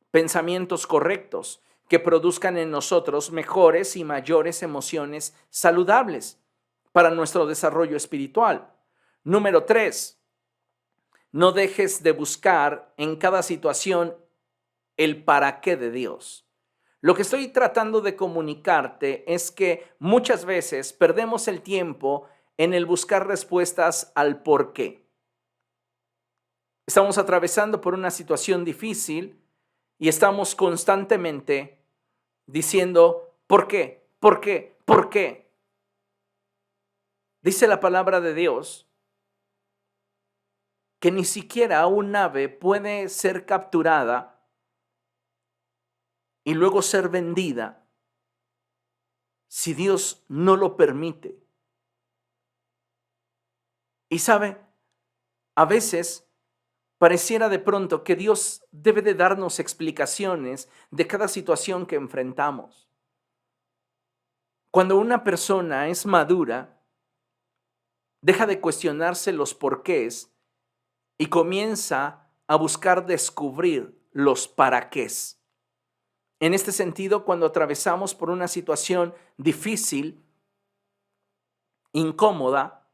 pensamientos correctos que produzcan en nosotros mejores y mayores emociones saludables para nuestro desarrollo espiritual. Número 3. No dejes de buscar en cada situación el para qué de Dios. Lo que estoy tratando de comunicarte es que muchas veces perdemos el tiempo en el buscar respuestas al por qué. Estamos atravesando por una situación difícil y estamos constantemente diciendo, ¿por qué? ¿Por qué? ¿Por qué? Dice la palabra de Dios que ni siquiera un ave puede ser capturada y luego ser vendida si Dios no lo permite. Y sabe, a veces pareciera de pronto que Dios debe de darnos explicaciones de cada situación que enfrentamos. Cuando una persona es madura, deja de cuestionarse los porqués y comienza a buscar descubrir los para qués. En este sentido, cuando atravesamos por una situación difícil, incómoda,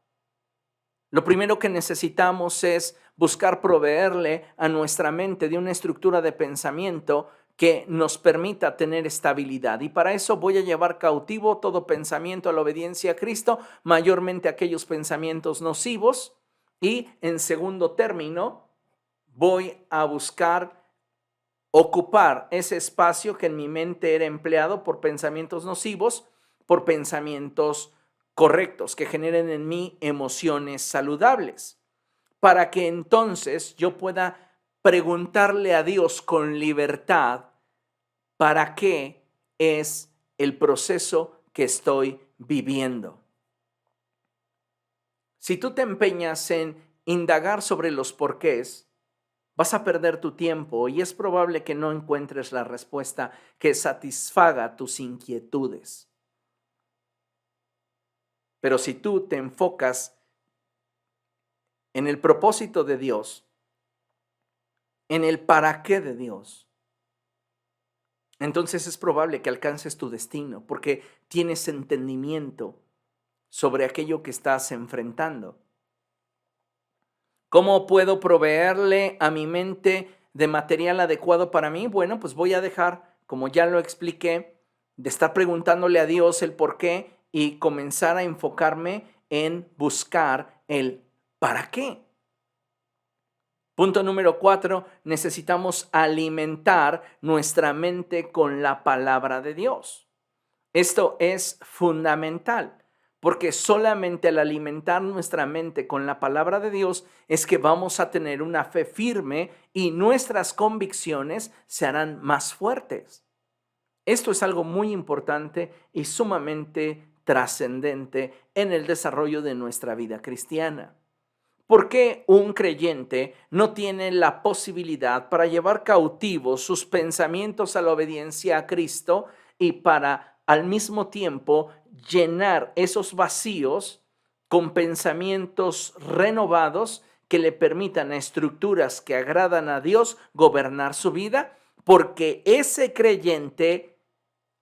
lo primero que necesitamos es buscar proveerle a nuestra mente de una estructura de pensamiento que nos permita tener estabilidad. Y para eso voy a llevar cautivo todo pensamiento a la obediencia a Cristo, mayormente aquellos pensamientos nocivos. Y en segundo término, voy a buscar ocupar ese espacio que en mi mente era empleado por pensamientos nocivos, por pensamientos correctos, que generen en mí emociones saludables, para que entonces yo pueda preguntarle a Dios con libertad para qué es el proceso que estoy viviendo. Si tú te empeñas en indagar sobre los porqués, vas a perder tu tiempo y es probable que no encuentres la respuesta que satisfaga tus inquietudes. Pero si tú te enfocas en el propósito de Dios, en el para qué de Dios, entonces es probable que alcances tu destino porque tienes entendimiento sobre aquello que estás enfrentando. ¿Cómo puedo proveerle a mi mente de material adecuado para mí? Bueno, pues voy a dejar, como ya lo expliqué, de estar preguntándole a Dios el por qué y comenzar a enfocarme en buscar el para qué. Punto número 4, necesitamos alimentar nuestra mente con la palabra de Dios. Esto es fundamental, porque solamente al alimentar nuestra mente con la palabra de Dios es que vamos a tener una fe firme y nuestras convicciones se harán más fuertes. Esto es algo muy importante y sumamente trascendente en el desarrollo de nuestra vida cristiana. ¿Por qué un creyente no tiene la posibilidad para llevar cautivos sus pensamientos a la obediencia a Cristo y para al mismo tiempo llenar esos vacíos con pensamientos renovados que le permitan a estructuras que agradan a Dios gobernar su vida, porque ese creyente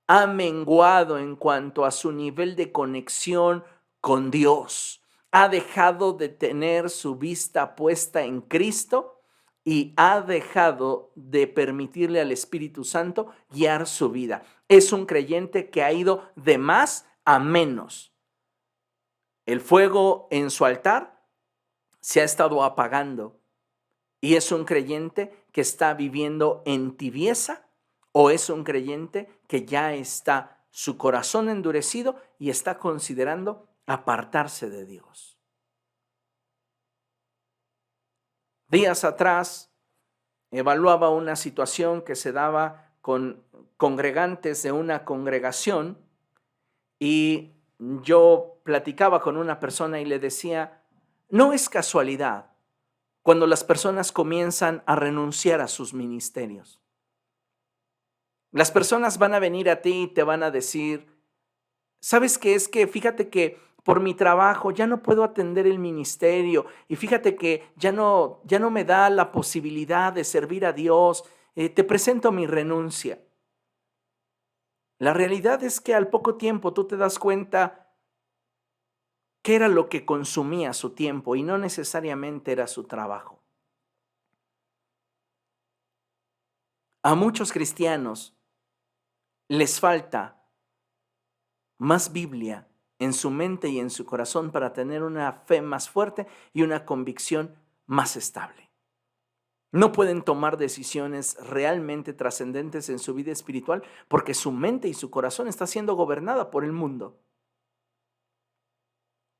ha menguado en cuanto a su nivel de conexión con Dios. Ha dejado de tener su vista puesta en Cristo y ha dejado de permitirle al Espíritu Santo guiar su vida. Es un creyente que ha ido de más a menos. El fuego en su altar se ha estado apagando y es un creyente que está viviendo en tibieza, o es un creyente que ya está su corazón endurecido y está considerando apartarse de Dios. Días atrás evaluaba una situación que se daba con congregantes de una congregación y yo platicaba con una persona y le decía, no es casualidad cuando las personas comienzan a renunciar a sus ministerios. Las personas van a venir a ti y te van a decir, ¿sabes qué? Es que fíjate que por mi trabajo ya no puedo atender el ministerio y fíjate que ya no me da la posibilidad de servir a Dios. Te presento mi renuncia. La realidad es que al poco tiempo tú te das cuenta qué era lo que consumía su tiempo y no necesariamente era su trabajo. A muchos cristianos les falta más Biblia en su mente y en su corazón para tener una fe más fuerte y una convicción más estable. No pueden tomar decisiones realmente trascendentes en su vida espiritual porque su mente y su corazón está siendo gobernada por el mundo.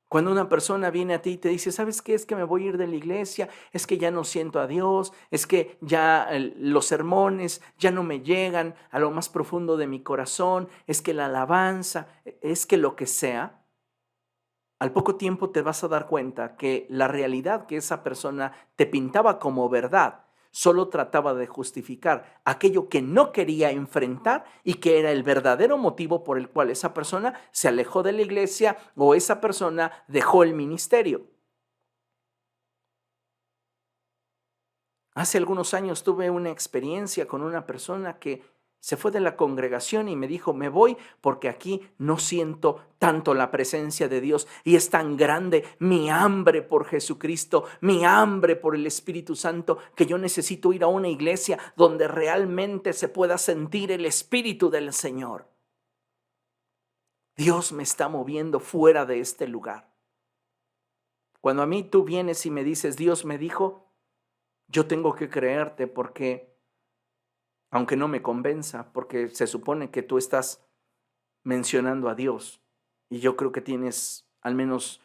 Cuando una persona viene a ti y te dice, ¿sabes qué? Es que me voy a ir de la iglesia, es que ya no siento a Dios, es que ya los sermones ya no me llegan a lo más profundo de mi corazón, es que la alabanza, es que lo que sea, al poco tiempo te vas a dar cuenta que la realidad que esa persona te pintaba como verdad solo trataba de justificar aquello que no quería enfrentar y que era el verdadero motivo por el cual esa persona se alejó de la iglesia o esa persona dejó el ministerio. Hace algunos años tuve una experiencia con una persona que se fue de la congregación y me dijo, me voy porque aquí no siento tanto la presencia de Dios y es tan grande mi hambre por Jesucristo, mi hambre por el Espíritu Santo, que yo necesito ir a una iglesia donde realmente se pueda sentir el Espíritu del Señor. Dios me está moviendo fuera de este lugar. Cuando a mí tú vienes y me dices, Dios me dijo, yo tengo que creerte porque aunque no me convenza, porque se supone que tú estás mencionando a Dios y yo creo que tienes al menos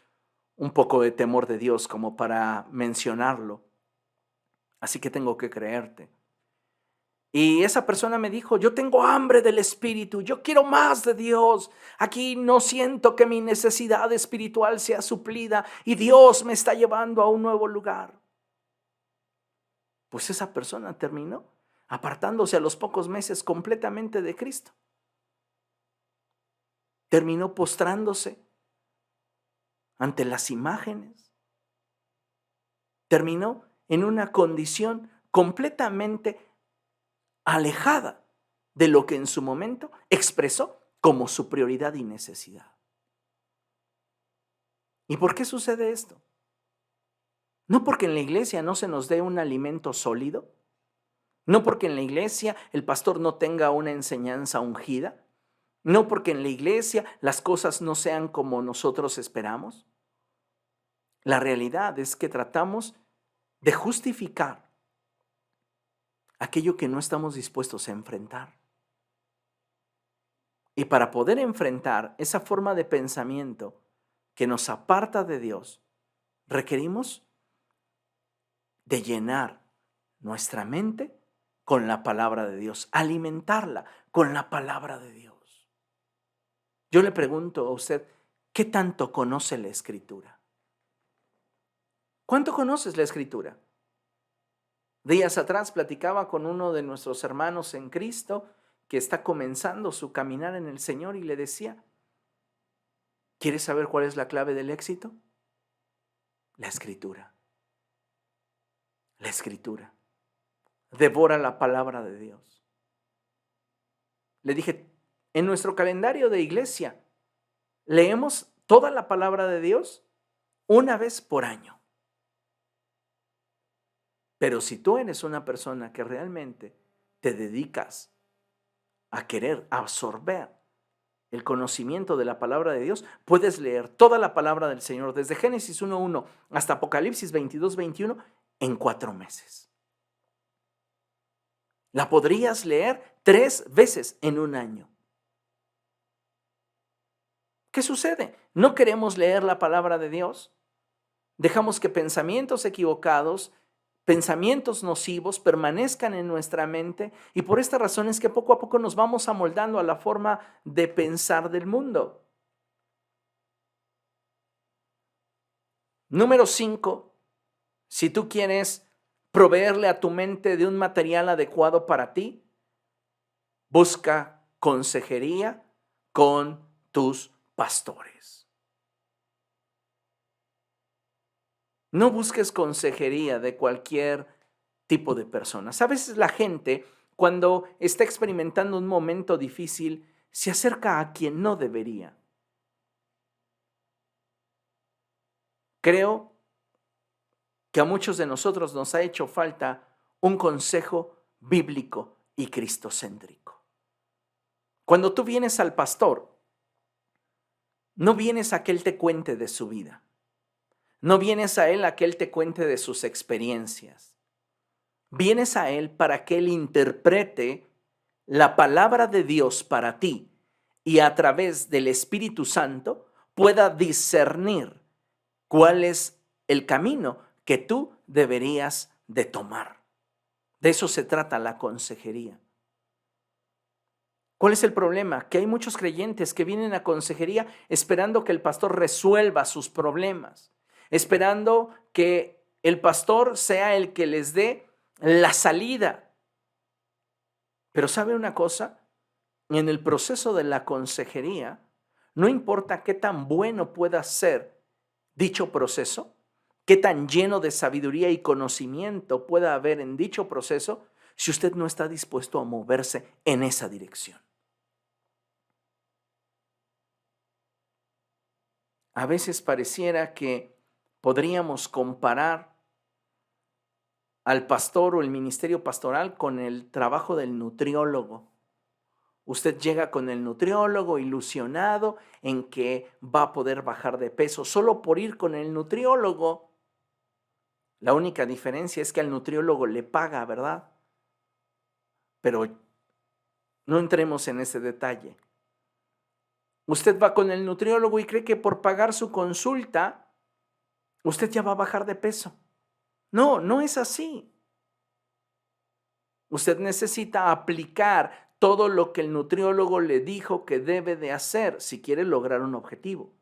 un poco de temor de Dios como para mencionarlo. Así que tengo que creerte. Y esa persona me dijo, yo tengo hambre del Espíritu, yo quiero más de Dios. Aquí no siento que mi necesidad espiritual sea suplida y Dios me está llevando a un nuevo lugar. Pues esa persona terminó apartándose a los pocos meses completamente de Cristo. Terminó postrándose ante las imágenes. Terminó en una condición completamente alejada de lo que en su momento expresó como su prioridad y necesidad. ¿Y por qué sucede esto? No porque en la iglesia no se nos dé un alimento sólido, no porque en la iglesia el pastor no tenga una enseñanza ungida, no porque en la iglesia las cosas no sean como nosotros esperamos. La realidad es que tratamos de justificar aquello que no estamos dispuestos a enfrentar. Y para poder enfrentar esa forma de pensamiento que nos aparta de Dios, requerimos de llenar nuestra mente con la palabra de Dios, alimentarla con la palabra de Dios. Yo le pregunto a usted, ¿qué tanto conoce la Escritura? ¿Cuánto conoces la Escritura? Días atrás platicaba con uno de nuestros hermanos en Cristo que está comenzando su caminar en el Señor y le decía, ¿quieres saber cuál es la clave del éxito? La Escritura. La Escritura. Devora la palabra de Dios. Le dije, en nuestro calendario de iglesia, leemos toda la palabra de Dios una vez por año. Pero si tú eres una persona que realmente te dedicas a querer absorber el conocimiento de la palabra de Dios, puedes leer toda la palabra del Señor, desde Génesis 1:1 hasta Apocalipsis 22:21, en 4 meses. La podrías leer 3 veces en un año. ¿Qué sucede? ¿No queremos leer la palabra de Dios? Dejamos que pensamientos equivocados, pensamientos nocivos permanezcan en nuestra mente, y por esta razón es que poco a poco nos vamos amoldando a la forma de pensar del mundo. Número 5, si tú quieres proveerle a tu mente de un material adecuado para ti, busca consejería con tus pastores. No busques consejería de cualquier tipo de personas. A veces la gente, cuando está experimentando un momento difícil, se acerca a quien no debería. Creo que a muchos de nosotros nos ha hecho falta un consejo bíblico y cristocéntrico. Cuando tú vienes al pastor, no vienes a que él te cuente de su vida. No vienes a él a que él te cuente de sus experiencias. Vienes a él para que él interprete la palabra de Dios para ti y a través del Espíritu Santo pueda discernir cuál es el camino que tú deberías de tomar. De eso se trata la consejería. ¿Cuál es el problema? Que hay muchos creyentes que vienen a consejería esperando que el pastor resuelva sus problemas, esperando que el pastor sea el que les dé la salida. Pero ¿sabe una cosa? En el proceso de la consejería, no importa qué tan bueno pueda ser dicho proceso, qué tan lleno de sabiduría y conocimiento pueda haber en dicho proceso, si usted no está dispuesto a moverse en esa dirección. A veces pareciera que podríamos comparar al pastor o el ministerio pastoral con el trabajo del nutriólogo. Usted llega con el nutriólogo ilusionado en que va a poder bajar de peso solo por ir con el nutriólogo. La única diferencia es que al nutriólogo le paga, ¿verdad? Pero no entremos en ese detalle. Usted va con el nutriólogo y cree que por pagar su consulta, usted ya va a bajar de peso. No, no es así. Usted necesita aplicar todo lo que el nutriólogo le dijo que debe de hacer si quiere lograr un objetivo.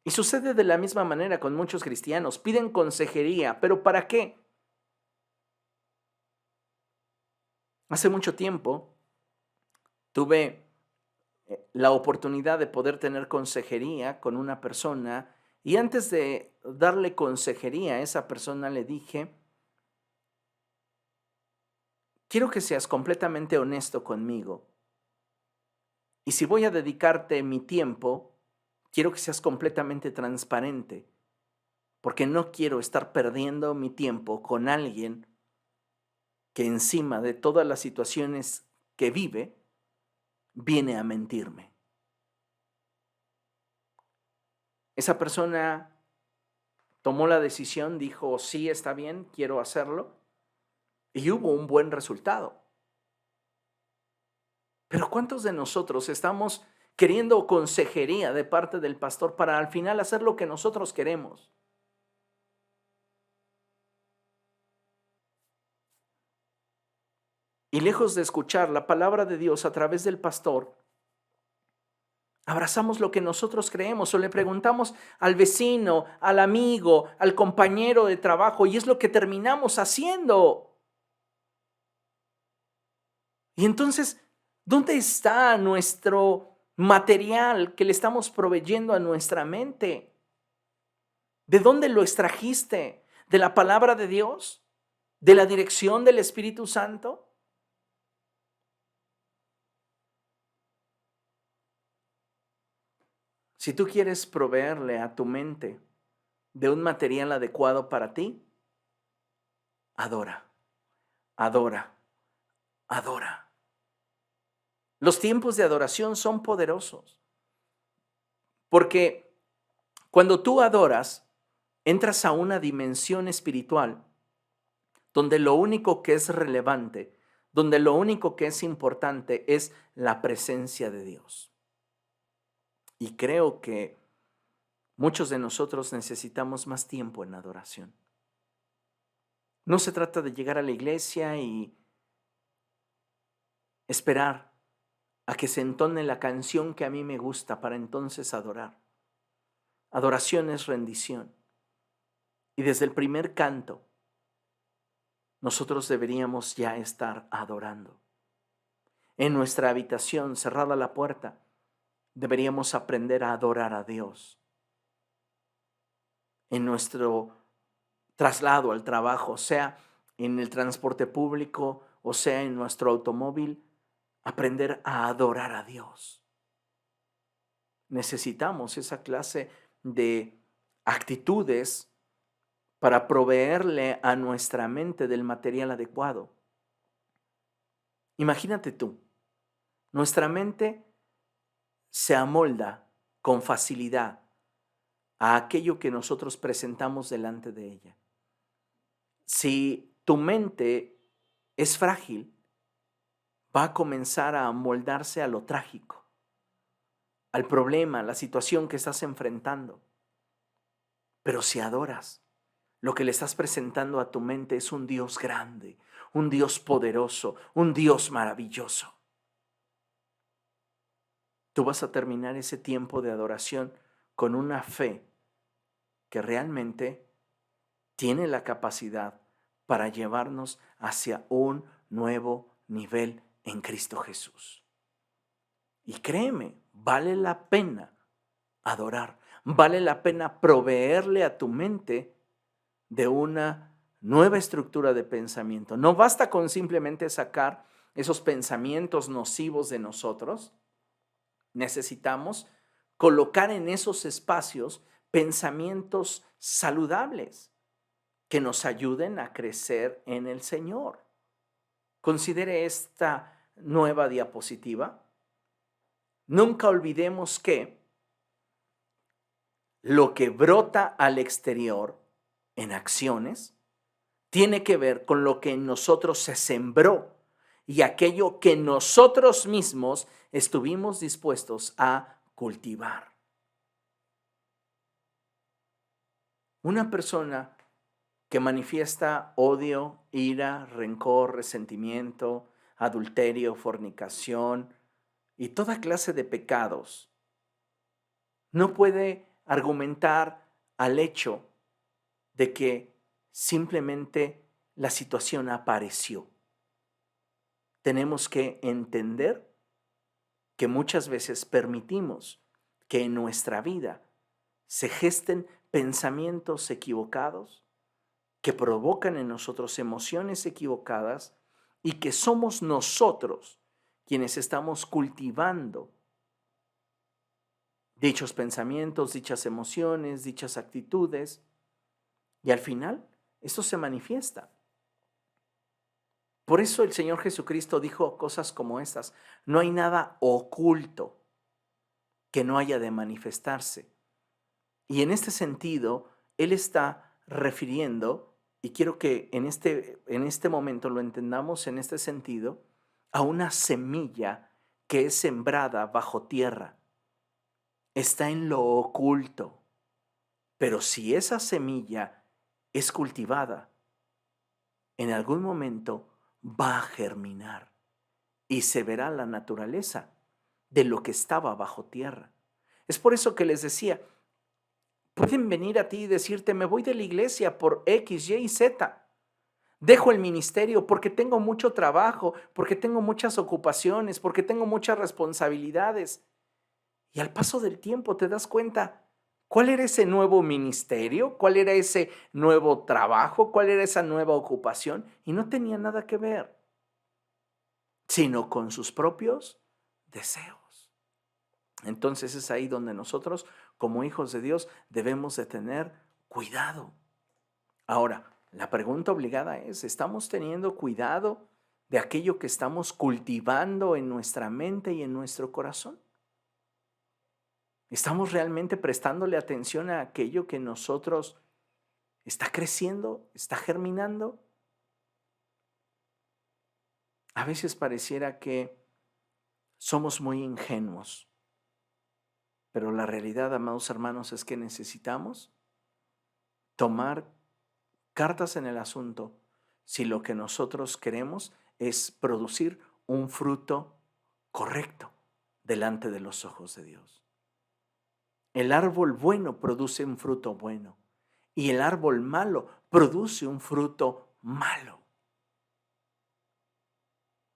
Y sucede de la misma manera con muchos cristianos. Piden consejería, ¿pero para qué? Hace mucho tiempo tuve la oportunidad de poder tener consejería con una persona, y antes de darle consejería a esa persona le dije: quiero que seas completamente honesto conmigo, y si voy a dedicarte mi tiempo, quiero que seas completamente transparente, porque no quiero estar perdiendo mi tiempo con alguien que encima de todas las situaciones que vive, viene a mentirme. Esa persona tomó la decisión, dijo: sí, está bien, quiero hacerlo, y hubo un buen resultado. Pero ¿cuántos de nosotros estamos queriendo consejería de parte del pastor para al final hacer lo que nosotros queremos? Y lejos de escuchar la palabra de Dios a través del pastor, abrazamos lo que nosotros creemos o le preguntamos al vecino, al amigo, al compañero de trabajo, y es lo que terminamos haciendo. Y entonces, ¿dónde está nuestro material que le estamos proveyendo a nuestra mente? ¿De dónde lo extrajiste? ¿De la palabra de Dios? ¿De la dirección del Espíritu Santo? Si tú quieres proveerle a tu mente de un material adecuado para ti, adora, adora, adora. Los tiempos de adoración son poderosos porque cuando tú adoras, entras a una dimensión espiritual donde lo único que es relevante, donde lo único que es importante es la presencia de Dios. Y creo que muchos de nosotros necesitamos más tiempo en adoración. No se trata de llegar a la iglesia y esperar a que se entone la canción que a mí me gusta para entonces adorar. Adoración es rendición. Y desde el primer canto, nosotros deberíamos ya estar adorando. En nuestra habitación, cerrada la puerta, deberíamos aprender a adorar a Dios. En nuestro traslado al trabajo, sea en el transporte público o sea en nuestro automóvil, aprender a adorar a Dios. Necesitamos esa clase de actitudes para proveerle a nuestra mente del material adecuado. Imagínate tú, nuestra mente se amolda con facilidad a aquello que nosotros presentamos delante de ella. Si tu mente es frágil, va a comenzar a amoldarse a lo trágico, al problema, a la situación que estás enfrentando. Pero si adoras, lo que le estás presentando a tu mente es un Dios grande, un Dios poderoso, un Dios maravilloso. Tú vas a terminar ese tiempo de adoración con una fe que realmente tiene la capacidad para llevarnos hacia un nuevo nivel en Cristo Jesús. Y créeme, vale la pena adorar, vale la pena proveerle a tu mente de una nueva estructura de pensamiento. No basta con simplemente sacar esos pensamientos nocivos de nosotros. Necesitamos colocar en esos espacios pensamientos saludables que nos ayuden a crecer en el Señor. Considere esta nueva diapositiva. Nunca olvidemos que lo que brota al exterior en acciones tiene que ver con lo que en nosotros se sembró y aquello que nosotros mismos estuvimos dispuestos a cultivar. Una persona que manifiesta odio, ira, rencor, resentimiento, adulterio, fornicación y toda clase de pecados, no puede argumentar al hecho de que simplemente la situación apareció. Tenemos que entender que muchas veces permitimos que en nuestra vida se gesten pensamientos equivocados que provocan en nosotros emociones equivocadas y que somos nosotros quienes estamos cultivando dichos pensamientos, dichas emociones, dichas actitudes, y al final esto se manifiesta. Por eso el Señor Jesucristo dijo cosas como estas: no hay nada oculto que no haya de manifestarse. Y en este sentido, Él está refiriendo, y quiero que en este momento lo entendamos en este sentido, a una semilla que es sembrada bajo tierra. Está en lo oculto. Pero si esa semilla es cultivada, en algún momento va a germinar y se verá la naturaleza de lo que estaba bajo tierra. Es por eso que les decía, pueden venir a ti y decirte: me voy de la iglesia por X, Y y Z. Dejo el ministerio porque tengo mucho trabajo, porque tengo muchas ocupaciones, porque tengo muchas responsabilidades. Y al paso del tiempo te das cuenta ¿Cuál era ese nuevo ministerio? ¿Cuál era ese nuevo trabajo? ¿Cuál era esa nueva ocupación? Y no tenía nada que ver, sino con sus propios deseos. Entonces es ahí donde nosotros, como hijos de Dios, debemos de tener cuidado. Ahora, la pregunta obligada es, ¿estamos teniendo cuidado de aquello que estamos cultivando en nuestra mente y en nuestro corazón? ¿Estamos realmente prestándole atención a aquello que nosotros está creciendo, está germinando? A veces pareciera que somos muy ingenuos, pero la realidad, amados hermanos, es que necesitamos tomar cartas en el asunto si lo que nosotros queremos es producir un fruto correcto delante de los ojos de Dios. El árbol bueno produce un fruto bueno y el árbol malo produce un fruto malo.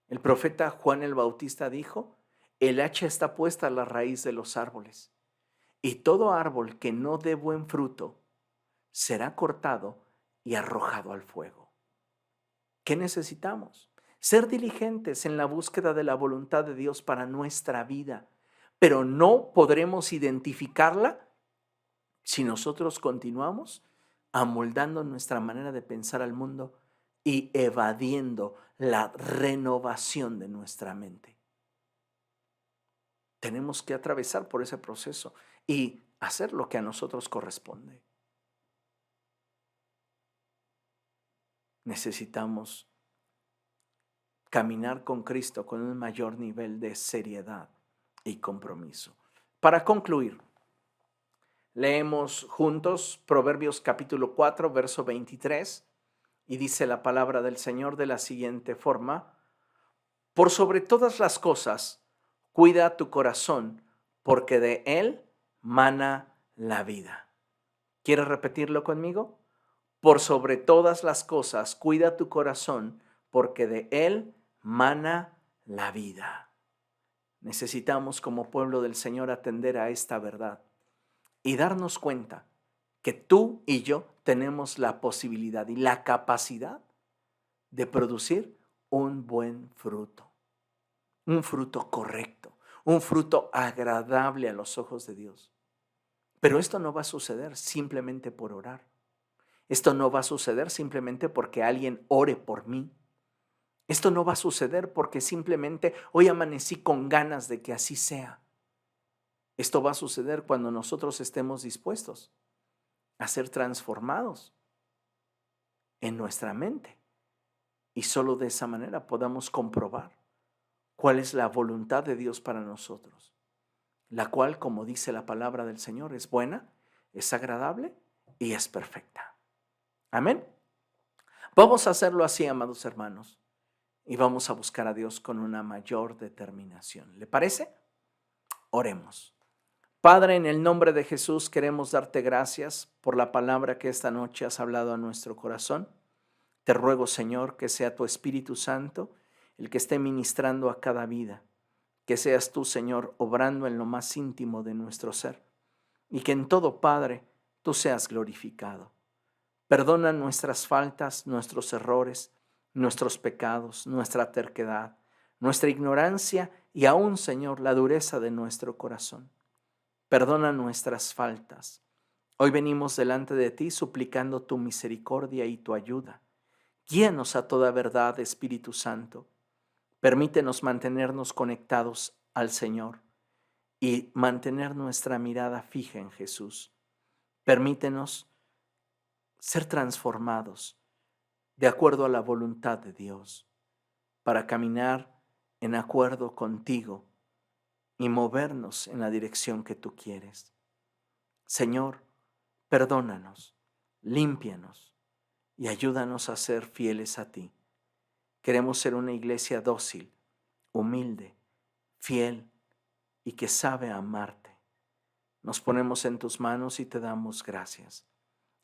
El profeta Juan el Bautista dijo, el hacha está puesta a la raíz de los árboles y todo árbol que no dé buen fruto será cortado y arrojado al fuego. ¿Qué necesitamos? Ser diligentes en la búsqueda de la voluntad de Dios para nuestra vida, pero no podremos identificarla si nosotros continuamos amoldando nuestra manera de pensar al mundo y evadiendo la renovación de nuestra mente. Tenemos que atravesar por ese proceso y hacer lo que a nosotros corresponde. Necesitamos caminar con Cristo con un mayor nivel de seriedad y compromiso. Para concluir, leemos juntos Proverbios capítulo 4, verso 23, y dice la palabra del Señor de la siguiente forma: por sobre todas las cosas, cuida tu corazón, porque de él mana la vida. ¿Quieres repetirlo conmigo? Por sobre todas las cosas, cuida tu corazón, porque de él mana la vida. Necesitamos como pueblo del Señor atender a esta verdad y darnos cuenta que tú y yo tenemos la posibilidad y la capacidad de producir un buen fruto, un fruto correcto, un fruto agradable a los ojos de Dios. Pero esto no va a suceder simplemente por orar. Esto no va a suceder simplemente porque alguien ore por mí. Esto no va a suceder porque simplemente hoy amanecí con ganas de que así sea. Esto va a suceder cuando nosotros estemos dispuestos a ser transformados en nuestra mente. Y solo de esa manera podamos comprobar cuál es la voluntad de Dios para nosotros, la cual, como dice la palabra del Señor, es buena, es agradable y es perfecta. Amén. Vamos a hacerlo así, amados hermanos, y vamos a buscar a Dios con una mayor determinación. ¿Le parece? Oremos. Padre, en el nombre de Jesús queremos darte gracias por la palabra que esta noche has hablado a nuestro corazón. Te ruego, Señor, que sea tu Espíritu Santo el que esté ministrando a cada vida, que seas tú, Señor, obrando en lo más íntimo de nuestro ser, y que en todo, Padre, tú seas glorificado. Perdona nuestras faltas, nuestros errores, nuestros pecados, nuestra terquedad, nuestra ignorancia y aún, Señor, la dureza de nuestro corazón. Perdona nuestras faltas. Hoy venimos delante de ti suplicando tu misericordia y tu ayuda. Guíanos a toda verdad, Espíritu Santo. Permítenos mantenernos conectados al Señor y mantener nuestra mirada fija en Jesús. Permítenos ser transformados de acuerdo a la voluntad de Dios, para caminar en acuerdo contigo y movernos en la dirección que tú quieres. Señor, perdónanos, límpianos y ayúdanos a ser fieles a ti. Queremos ser una iglesia dócil, humilde, fiel y que sabe amarte. Nos ponemos en tus manos y te damos gracias.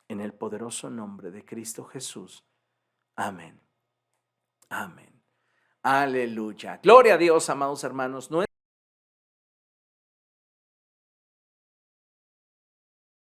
En el poderoso nombre de Cristo Jesús. Amén. Amén. Aleluya. Gloria a Dios, amados hermanos.